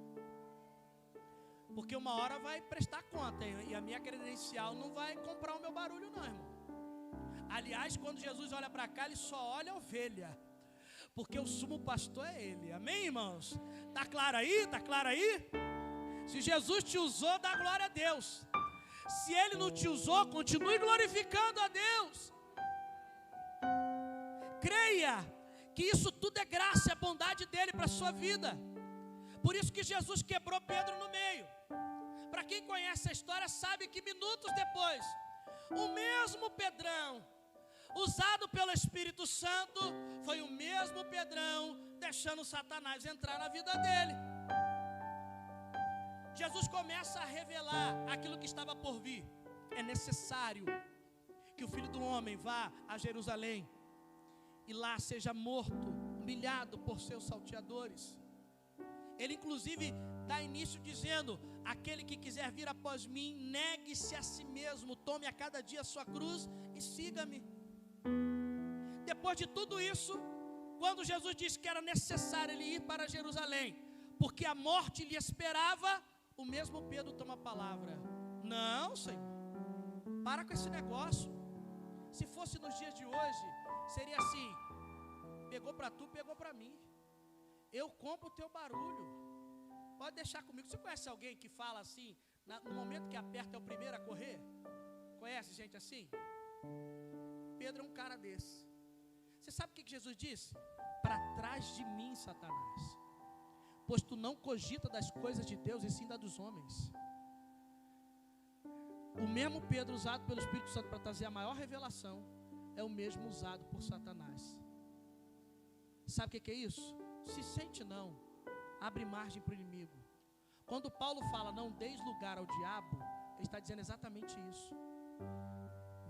Porque uma hora vai prestar conta e a minha credencial não vai comprar o meu barulho não, irmão. Aliás, quando Jesus olha para cá, Ele só olha a ovelha. Porque o sumo pastor é Ele. Amém, irmãos? Está claro aí? Está claro aí? Se Jesus te usou, dá glória a Deus. Se Ele não te usou, continue glorificando a Deus. Creia que isso tudo é graça, é bondade dEle para a sua vida. Por isso que Jesus quebrou Pedro no meio. Para quem conhece a história sabe que minutos depois, o mesmo Pedrão, usado pelo Espírito Santo, foi o mesmo Pedrão deixando Satanás entrar na vida dele. Jesus começa a revelar aquilo que estava por vir. É necessário que o Filho do Homem vá a Jerusalém e lá seja morto, humilhado por seus salteadores. Ele inclusive dá início dizendo: aquele que quiser vir após mim, negue-se a si mesmo, tome a cada dia a sua cruz e siga-me. Depois de tudo isso, quando Jesus disse que era necessário ele ir para Jerusalém, porque a morte lhe esperava, o mesmo Pedro toma a palavra: não, Senhor, para com esse negócio. Se fosse nos dias de hoje, seria assim: pegou para tu, pegou para mim. Eu compro o teu barulho, pode deixar comigo. Você conhece alguém que fala assim, no momento que aperta é o primeiro a correr? Conhece gente assim? Pedro é um cara desse. Você sabe o que Jesus disse? Para trás de mim, Satanás, pois tu não cogita das coisas de Deus e sim das dos homens. O mesmo Pedro usado pelo Espírito Santo para trazer a maior revelação é o mesmo usado por Satanás. Sabe o que é isso? Se sente não, abre margem para o inimigo. Quando Paulo fala não deis lugar ao diabo, ele está dizendo exatamente isso.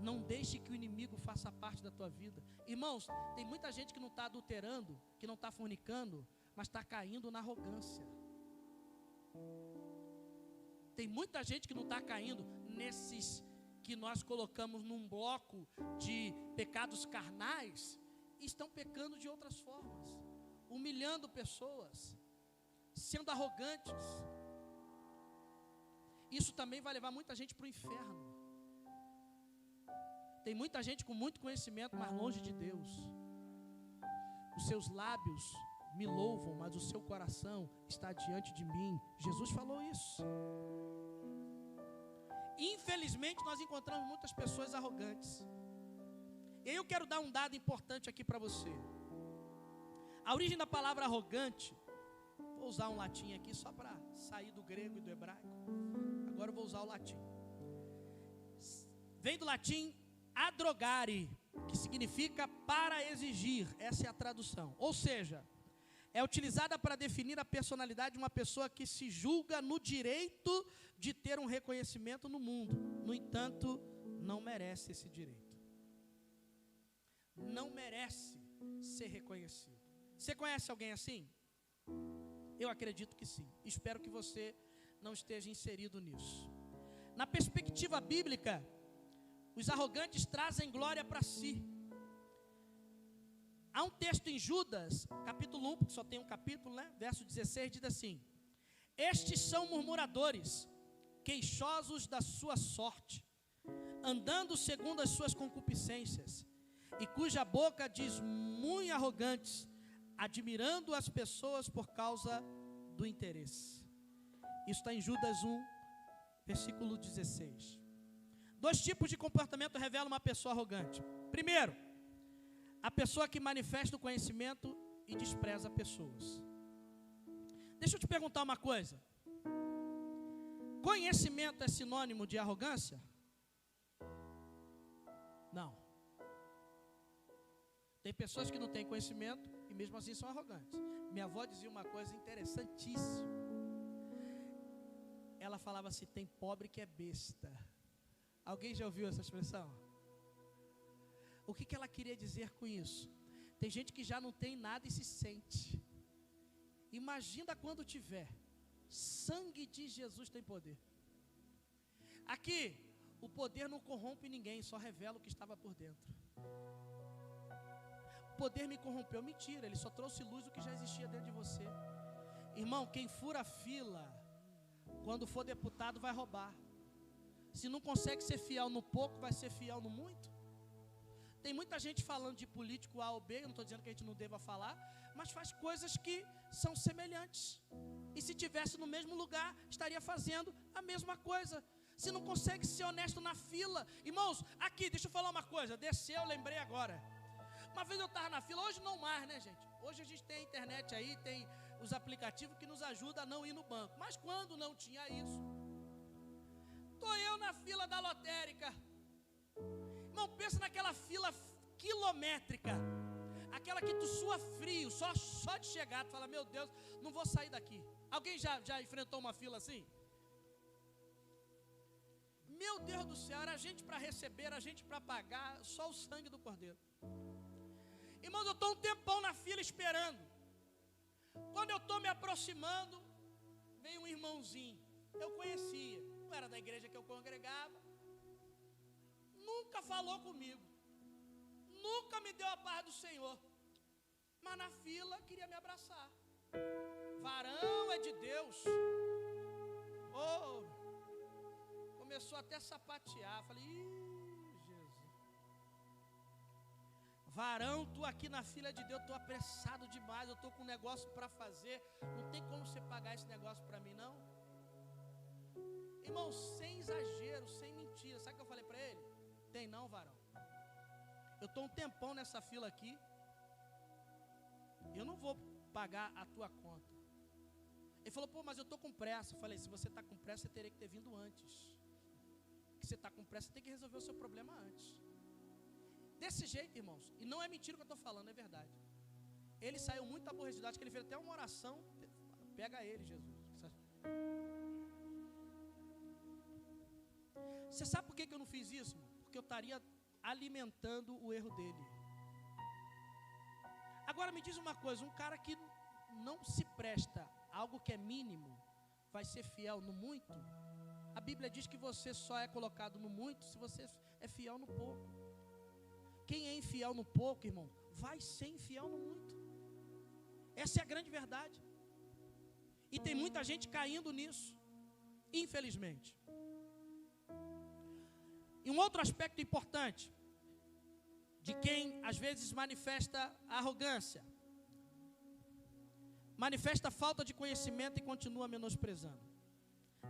Não deixe que o inimigo faça parte da tua vida. Irmãos, tem muita gente que não está adulterando, que não está fornicando, mas está caindo na arrogância. Tem muita gente que não está caindo nesses que nós colocamos num bloco de pecados carnais, e estão pecando de outras formas, humilhando pessoas, sendo arrogantes. Isso também vai levar muita gente para o inferno. Tem muita gente com muito conhecimento, mas longe de Deus. Os seus lábios me louvam, mas o seu coração está diante de mim. Jesus falou isso. Infelizmente nós encontramos muitas pessoas arrogantes. E aí eu quero dar um dado importante aqui para você. A origem da palavra arrogante, vou usar um latim aqui só para sair do grego e do hebraico. Agora eu vou usar o latim. Vem do latim adrogare, que significa para exigir. Essa é a tradução. Ou seja, é utilizada para definir a personalidade de uma pessoa que se julga no direito de ter um reconhecimento no mundo. No entanto, não merece esse direito. Não merece ser reconhecido. Você conhece alguém assim? Eu acredito que sim. Espero que você não esteja inserido nisso. Na perspectiva bíblica, os arrogantes trazem glória para si. Há um texto em Judas, capítulo 1, porque só tem um capítulo, né? Verso 16, diz assim: estes são murmuradores, queixosos da sua sorte, andando segundo as suas concupiscências, e cuja boca diz muito arrogantes, admirando as pessoas por causa do interesse. Isso está em Judas 1, versículo 16. 2 tipos de comportamento revelam uma pessoa arrogante. Primeiro, a pessoa que manifesta o conhecimento e despreza pessoas. Deixa eu te perguntar uma coisa. Conhecimento é sinônimo de arrogância? Não. Tem pessoas que não têm conhecimento e mesmo assim são arrogantes. Minha avó dizia uma coisa interessantíssima. Ela falava assim: tem pobre que é besta. Alguém já ouviu essa expressão? O que ela queria dizer com isso? Tem gente que já não tem nada e se sente. Imagina quando tiver. Sangue de Jesus tem poder. Aqui, o poder não corrompe ninguém, só revela o que estava por dentro. O poder me corrompeu, mentira, ele só trouxe luz do que já existia dentro de você. Irmão, quem fura fila, quando for deputado vai roubar. Se não consegue ser fiel no pouco, vai ser fiel no muito. Tem muita gente falando de político A ou B, eu não estou dizendo que a gente não deva falar, mas faz coisas que são semelhantes. E se tivesse no mesmo lugar, estaria fazendo a mesma coisa. Se não consegue ser honesto na fila. Irmãos, aqui, deixa eu falar uma coisa, desceu, lembrei agora. Uma vez eu estava na fila, hoje não mais, né, gente? Hoje a gente tem a internet aí, tem os aplicativos que nos ajudam a não ir no banco. Mas quando não tinha isso, estou eu na fila da lotérica. Irmão, pensa naquela fila quilométrica, aquela que tu sua frio, só de chegar, tu fala: meu Deus, não vou sair daqui. Alguém já enfrentou uma fila assim? Meu Deus do céu, era gente para receber, era gente para pagar, só o sangue do Cordeiro. Irmãos, eu estou um tempão na fila esperando. Quando eu estou me aproximando, vem um irmãozinho, eu conhecia, não era da igreja que eu congregava, nunca falou comigo, nunca me deu a paz do Senhor, mas na fila queria me abraçar. Varão é de Deus. Oh, começou até a sapatear. Falei: Jesus, varão, tu aqui na fila de Deus, estou apressado demais, eu estou com um negócio para fazer, não tem como você pagar esse negócio para mim não? Irmão, sem exagero, sem mentira, sabe o que eu falei para ele? Tem não, varão. Eu estou um tempão nessa fila aqui, eu não vou pagar a tua conta. Ele falou: pô, mas eu estou com pressa. Eu falei: se você está com pressa, você teria que ter vindo antes. Que você está com pressa, você tem que resolver o seu problema antes. Desse jeito, irmãos, e não é mentira o que eu estou falando, é verdade. Ele saiu muito aborrecido, acho que ele fez até uma oração. Pega ele, Jesus. Você sabe por que eu não fiz isso, irmão? Porque eu estaria alimentando o erro dele. Agora me diz uma coisa: um cara que não se presta a algo que é mínimo, vai ser fiel no muito? A Bíblia diz que você só é colocado no muito se você é fiel no pouco. Quem é infiel no pouco, irmão, vai ser infiel no muito. Essa é a grande verdade. E tem muita gente caindo nisso, infelizmente. E um outro aspecto importante de quem às vezes manifesta arrogância, manifesta falta de conhecimento e continua menosprezando.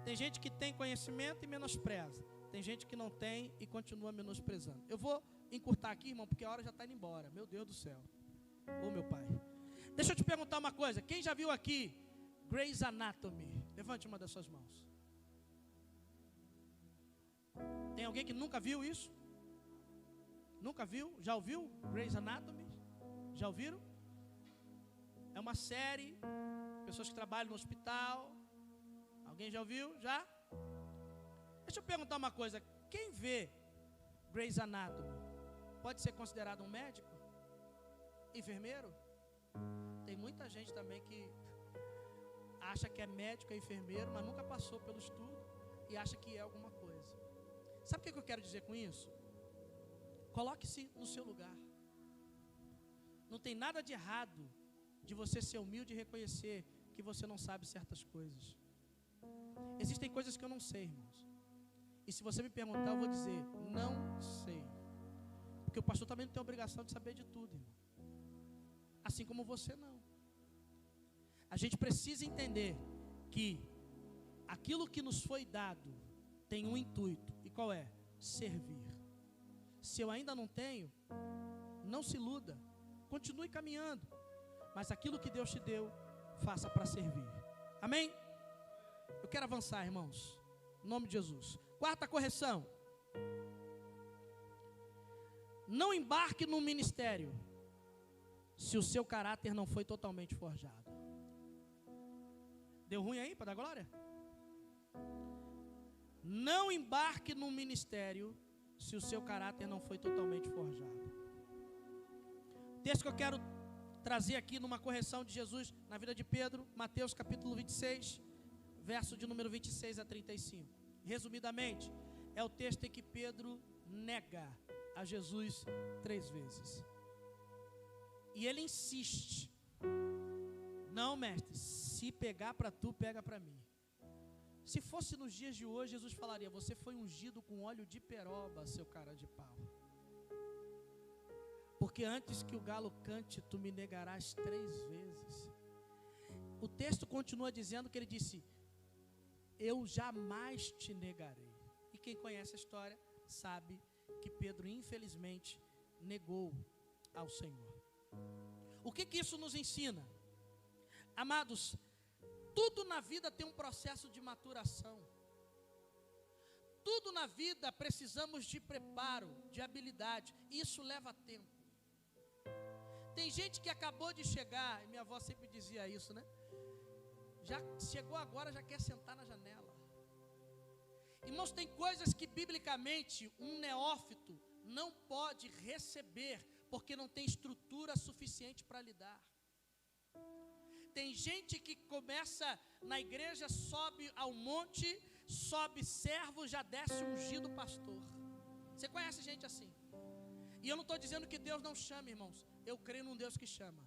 Tem gente que tem conhecimento e menospreza. Tem gente que não tem e continua menosprezando. Eu vou encurtar aqui, irmão, porque a hora já está indo embora. Meu Deus do céu. Ô meu pai. Deixa eu te perguntar uma coisa. Quem já viu aqui Grey's Anatomy? Levante uma das suas mãos. Tem alguém que nunca viu isso? Nunca viu? Já ouviu Grey's Anatomy? Já ouviram? É uma série, pessoas que trabalham no hospital. Alguém já ouviu? Já? Deixa eu perguntar uma coisa. Quem vê Grey's Anatomy pode ser considerado um médico? Enfermeiro? Tem muita gente também que acha que é médico, é enfermeiro, mas nunca passou pelo estudo e acha que é alguma coisa. Sabe o que eu quero dizer com isso? Coloque-se no seu lugar. Não tem nada de errado de você ser humilde e reconhecer que você não sabe certas coisas. Existem coisas que eu não sei, irmãos. E se você me perguntar, eu vou dizer, não sei. Porque o pastor também não tem a obrigação de saber de tudo, irmão. Assim como você não. A gente precisa entender que aquilo que nos foi dado tem um intuito. E qual é? Servir. Se eu ainda não tenho, não se iluda. Continue caminhando. Mas aquilo que Deus te deu, faça para servir. Amém? Eu quero avançar, irmãos. Em nome de Jesus. Quarta correção. Não embarque no ministério se o seu caráter não foi totalmente forjado. Deu ruim aí para dar glória? Não embarque no ministério se o seu caráter não foi totalmente forjado. O texto que eu quero trazer aqui numa correção de Jesus na vida de Pedro, Mateus capítulo 26, verso de número 26 a 35. Resumidamente, é o texto em que Pedro nega a Jesus 3 vezes. E ele insiste: não, mestre, se pegar para tu, pega para mim. Se fosse nos dias de hoje, Jesus falaria: você foi ungido com óleo de peroba, seu cara de pau. Porque antes que o galo cante, tu me negarás 3 vezes. O texto continua dizendo que ele disse: eu jamais te negarei. E quem conhece a história sabe que Pedro infelizmente negou ao Senhor. O que isso nos ensina? Amados, tudo na vida tem um processo de maturação. Tudo na vida precisamos de preparo, de habilidade. Isso leva tempo. Tem gente que acabou de chegar, e minha avó sempre dizia isso, né? Já chegou agora, já quer sentar na janela. Irmãos, tem coisas que biblicamente um neófito não pode receber, porque não tem estrutura suficiente para lidar. Tem gente que começa na igreja, sobe ao monte, sobe servo, já desce ungido pastor. Você conhece gente assim? E eu não estou dizendo que Deus não chama, irmãos. Eu creio num Deus que chama.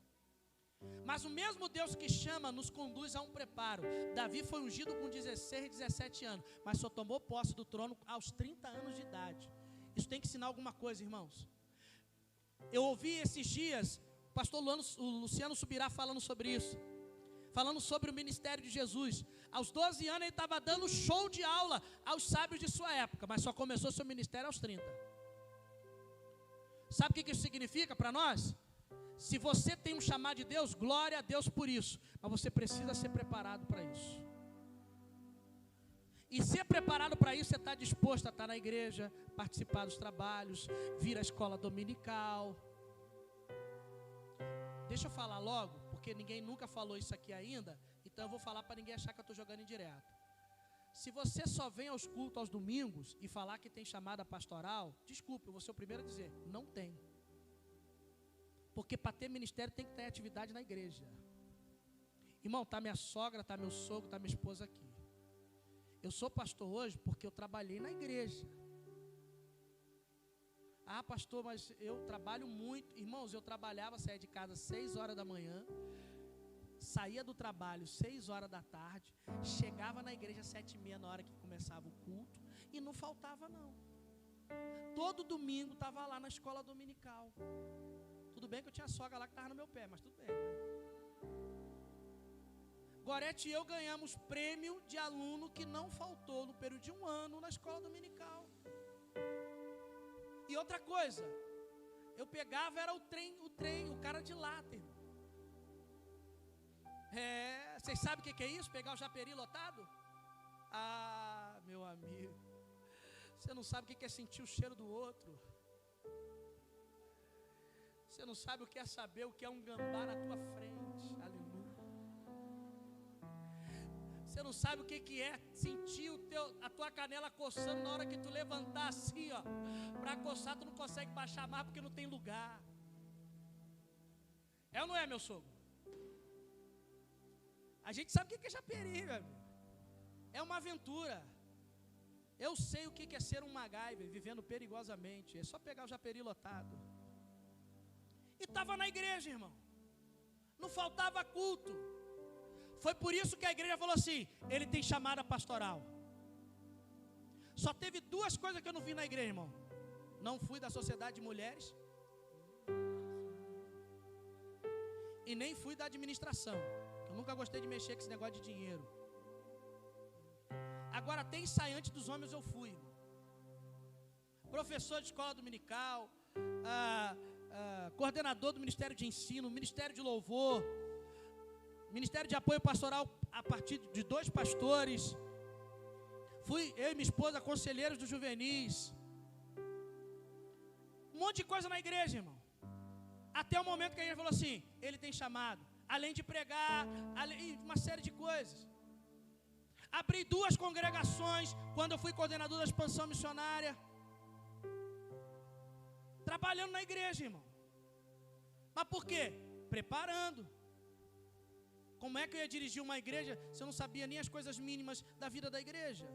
Mas o mesmo Deus que chama nos conduz a um preparo. Davi foi ungido com 16, 17 anos, mas só tomou posse do trono aos 30 anos de idade. Isso tem que ensinar alguma coisa, irmãos. Eu ouvi esses dias o pastor Luciano Subirá falando sobre isso, falando sobre o ministério de Jesus. Aos 12 anos ele estava dando show de aula aos sábios de sua época, mas só começou seu ministério aos 30. Sabe o que isso significa para nós? Se você tem um chamado de Deus, glória a Deus por isso, mas você precisa ser preparado para isso. E ser preparado para isso, você está disposto a estar na igreja, participar dos trabalhos, vir à escola dominical. Deixa eu falar logo, porque ninguém nunca falou isso aqui ainda, então eu vou falar para ninguém achar que eu estou jogando indireto. Se você só vem aos cultos aos domingos e falar que tem chamada pastoral, desculpe, eu vou ser o primeiro a dizer, não tem. Porque para ter ministério tem que ter atividade na igreja. Irmão, está minha sogra, está meu sogro, está minha esposa aqui. Eu sou pastor hoje porque eu trabalhei na igreja. Ah, pastor, mas eu trabalho muito. Irmãos, eu trabalhava, saía de casa às 6 horas da manhã, saía do trabalho 6 horas da tarde, chegava na igreja às 7h30 na hora que começava o culto, e não faltava não. Todo domingo estava lá na escola dominical. Tudo bem que eu tinha sogra lá que estava no meu pé, mas tudo bem. Gorete e eu ganhamos prêmio de aluno que não faltou no período de 1 ano na escola dominical. E outra coisa, eu pegava, era o cara de lata, irmão. Vocês sabem o que é isso? Pegar o japeri lotado? Ah, meu amigo, você não sabe o que é sentir o cheiro do outro. Você não sabe o que é saber o que é um gambá na tua frente. Aleluia. Você não sabe o que é sentir a tua canela coçando na hora que tu levantar assim, ó. Para coçar, tu não consegue baixar mais porque não tem lugar. É ou não é, meu sogro? A gente sabe o que é Japeri, meu amigo. É uma aventura. Eu sei o que é ser um MacGyver, vivendo perigosamente. É só pegar o Japeri lotado. E estava na igreja, irmão. Não faltava culto. Foi por isso que a igreja falou assim: ele tem chamada pastoral. Só teve duas coisas que eu não vi na igreja, irmão. Não fui da sociedade de mulheres. E nem fui da administração. Eu nunca gostei de mexer com esse negócio de dinheiro. Agora, até ensaiante dos homens eu fui. Professor de escola dominical, coordenador do Ministério de Ensino, Ministério de Louvor, Ministério de Apoio Pastoral a partir de 2 pastores. Fui eu e minha esposa conselheiros do Juvenis. Um monte de coisa na igreja, irmão. Até o momento que a igreja falou assim: ele tem chamado. Além de pregar, além de uma série de coisas. Abri 2 congregações quando eu fui coordenador da expansão missionária. Trabalhando na igreja, irmão. Mas por quê? Preparando. Como é que eu ia dirigir uma igreja se eu não sabia nem as coisas mínimas da vida da igreja?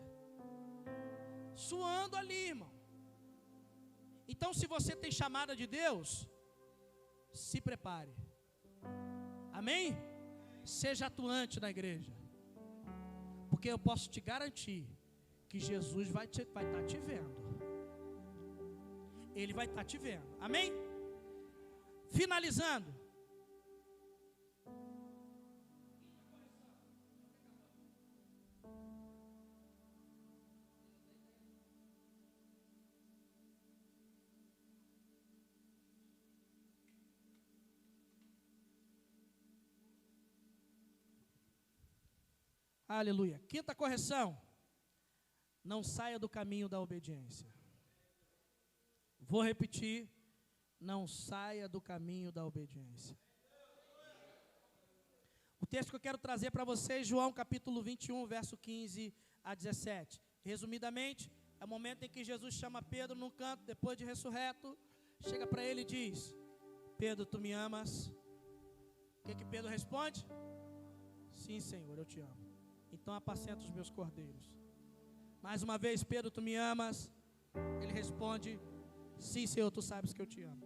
Suando ali, irmão. Então, se você tem chamada de Deus, se prepare. Amém? Seja atuante na igreja. Porque eu posso te garantir que Jesus vai estar te vendo. Ele vai estar te vendo. Amém? Finalizando. Aleluia. Quinta correção: não saia do caminho da obediência. Vou repetir: não saia do caminho da obediência. O texto que eu quero trazer para vocês, João capítulo 21, verso 15 a 17. Resumidamente, é o momento em que Jesus chama Pedro num canto, depois de ressurreto, chega para ele e diz: Pedro, tu me amas? O que Pedro responde? Sim, Senhor, eu te amo. Então apacenta os meus cordeiros. Mais uma vez: Pedro, tu me amas? Ele responde: sim, Senhor, tu sabes que eu te amo.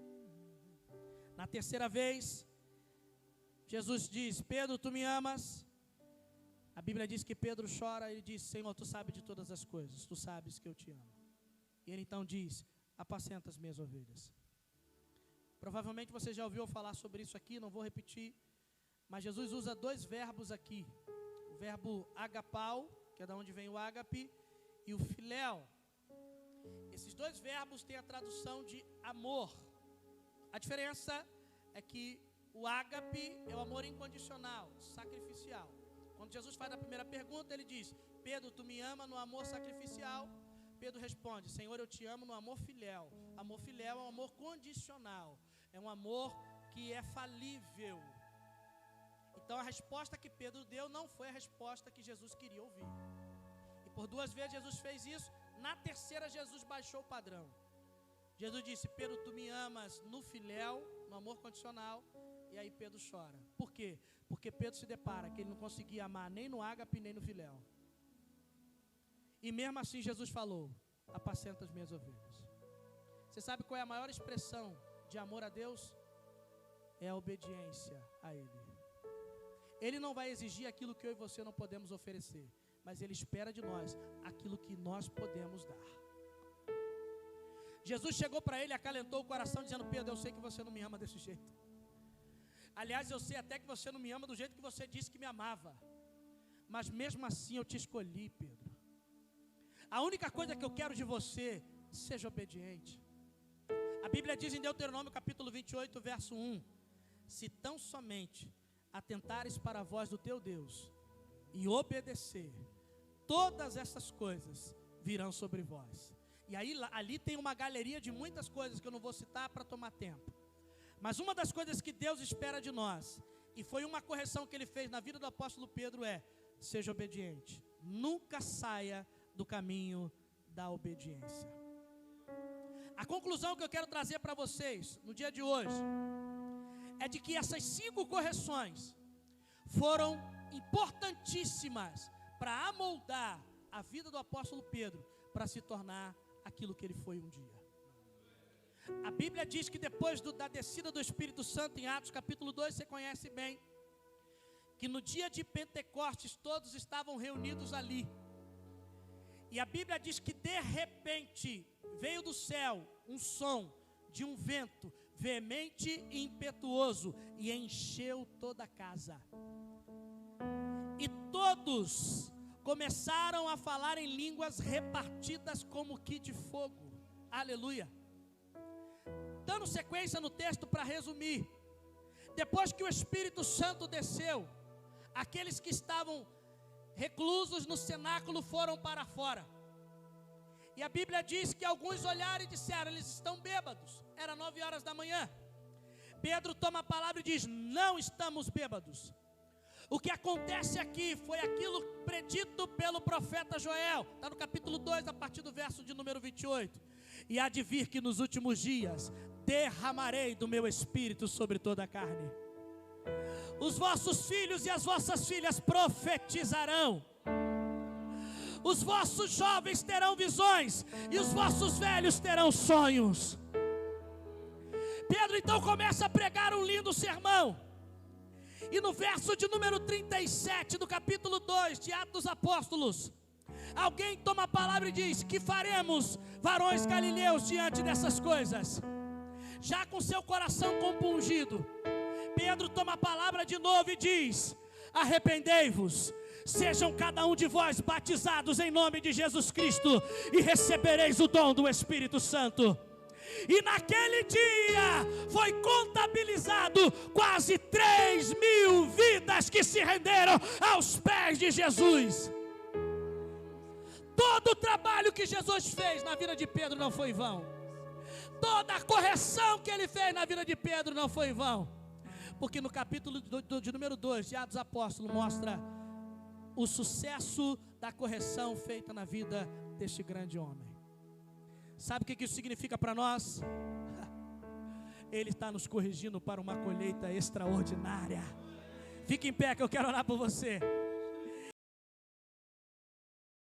Na terceira vez, Jesus diz: Pedro, tu me amas? A Bíblia diz que Pedro chora. Ele diz: Senhor, tu sabes de todas as coisas, tu sabes que eu te amo. E ele então diz: apacenta as minhas ovelhas. Provavelmente você já ouviu falar sobre isso aqui, não vou repetir. Mas Jesus usa 2 verbos aqui. O verbo agapau, que é da onde vem o ágape, e o filéu. Esses 2 verbos têm a tradução de amor. A diferença é que o ágape é o amor incondicional, sacrificial. Quando Jesus faz a primeira pergunta, ele diz: Pedro, tu me ama no amor sacrificial? Pedro responde: Senhor, eu te amo no amor filéu. Amor filéu é um amor condicional, é um amor que é falível. Então a resposta que Pedro deu não foi a resposta que Jesus queria ouvir. E por 2 vezes Jesus fez isso. Na terceira, Jesus baixou o padrão. Jesus disse: Pedro, tu me amas no filéu, no amor condicional. E aí Pedro chora. Por quê? Porque Pedro se depara que ele não conseguia amar nem no ágape nem no filéu. E mesmo assim Jesus falou: apacenta as minhas ovelhas. Você sabe qual é a maior expressão de amor a Deus? É a obediência a Ele. Ele não vai exigir aquilo que eu e você não podemos oferecer, mas Ele espera de nós aquilo que nós podemos dar. Jesus chegou para ele, acalentou o coração, dizendo: Pedro, eu sei que você não me ama desse jeito. Aliás, eu sei até que você não me ama do jeito que você disse que me amava. Mas mesmo assim eu te escolhi, Pedro. A única coisa que eu quero de você, seja obediente. A Bíblia diz em Deuteronômio capítulo 28, verso 1: se tão somente atentares para a voz do teu Deus e obedecer, todas essas coisas virão sobre vós. E aí ali tem uma galeria de muitas coisas que eu não vou citar para tomar tempo. Mas uma das coisas que Deus espera de nós, e foi uma correção que Ele fez na vida do apóstolo Pedro, é: seja obediente. Nunca saia do caminho da obediência. A conclusão que eu quero trazer para vocês no dia de hoje é de que essas 5 correções foram importantíssimas para amoldar a vida do apóstolo Pedro para se tornar aquilo que ele foi um dia. A Bíblia diz que depois da descida do Espírito Santo em Atos capítulo 2, você conhece bem, que no dia de Pentecostes todos estavam reunidos ali. E a Bíblia diz que de repente veio do céu um som de um vento veemente e impetuoso e encheu toda a casa. E todos começaram a falar em línguas repartidas como que de fogo. Aleluia. Dando sequência no texto para resumir, depois que o Espírito Santo desceu, aqueles que estavam reclusos no cenáculo foram para fora. E a Bíblia diz que alguns olharam e disseram: eles estão bêbados. Era 9 horas da manhã. Pedro toma a palavra e diz: não estamos bêbados. O que acontece aqui foi aquilo predito pelo profeta Joel. Está no capítulo 2, a partir do verso de número 28. E há de vir que nos últimos dias derramarei do meu espírito sobre toda a carne. Os vossos filhos e as vossas filhas profetizarão. Os vossos jovens terão visões e os vossos velhos terão sonhos. Pedro então começa a pregar um lindo sermão. E no verso de número 37 do capítulo 2 de Atos dos Apóstolos, alguém toma a palavra e diz: que faremos, varões galileus, diante dessas coisas? Já com seu coração compungido, Pedro toma a palavra de novo e diz: arrependei-vos, sejam cada um de vós batizados em nome de Jesus Cristo e recebereis o dom do Espírito Santo. E naquele dia foi contabilizado quase 3.000 vidas que se renderam aos pés de Jesus. Todo o trabalho que Jesus fez na vida de Pedro não foi em vão. Toda a correção que ele fez na vida de Pedro não foi em vão. Porque no capítulo de número 2 de Atos dos Apóstolos mostra o sucesso da correção feita na vida deste grande homem. Sabe o que isso significa para nós? Ele está nos corrigindo para uma colheita extraordinária. Fique em pé que eu quero orar por você.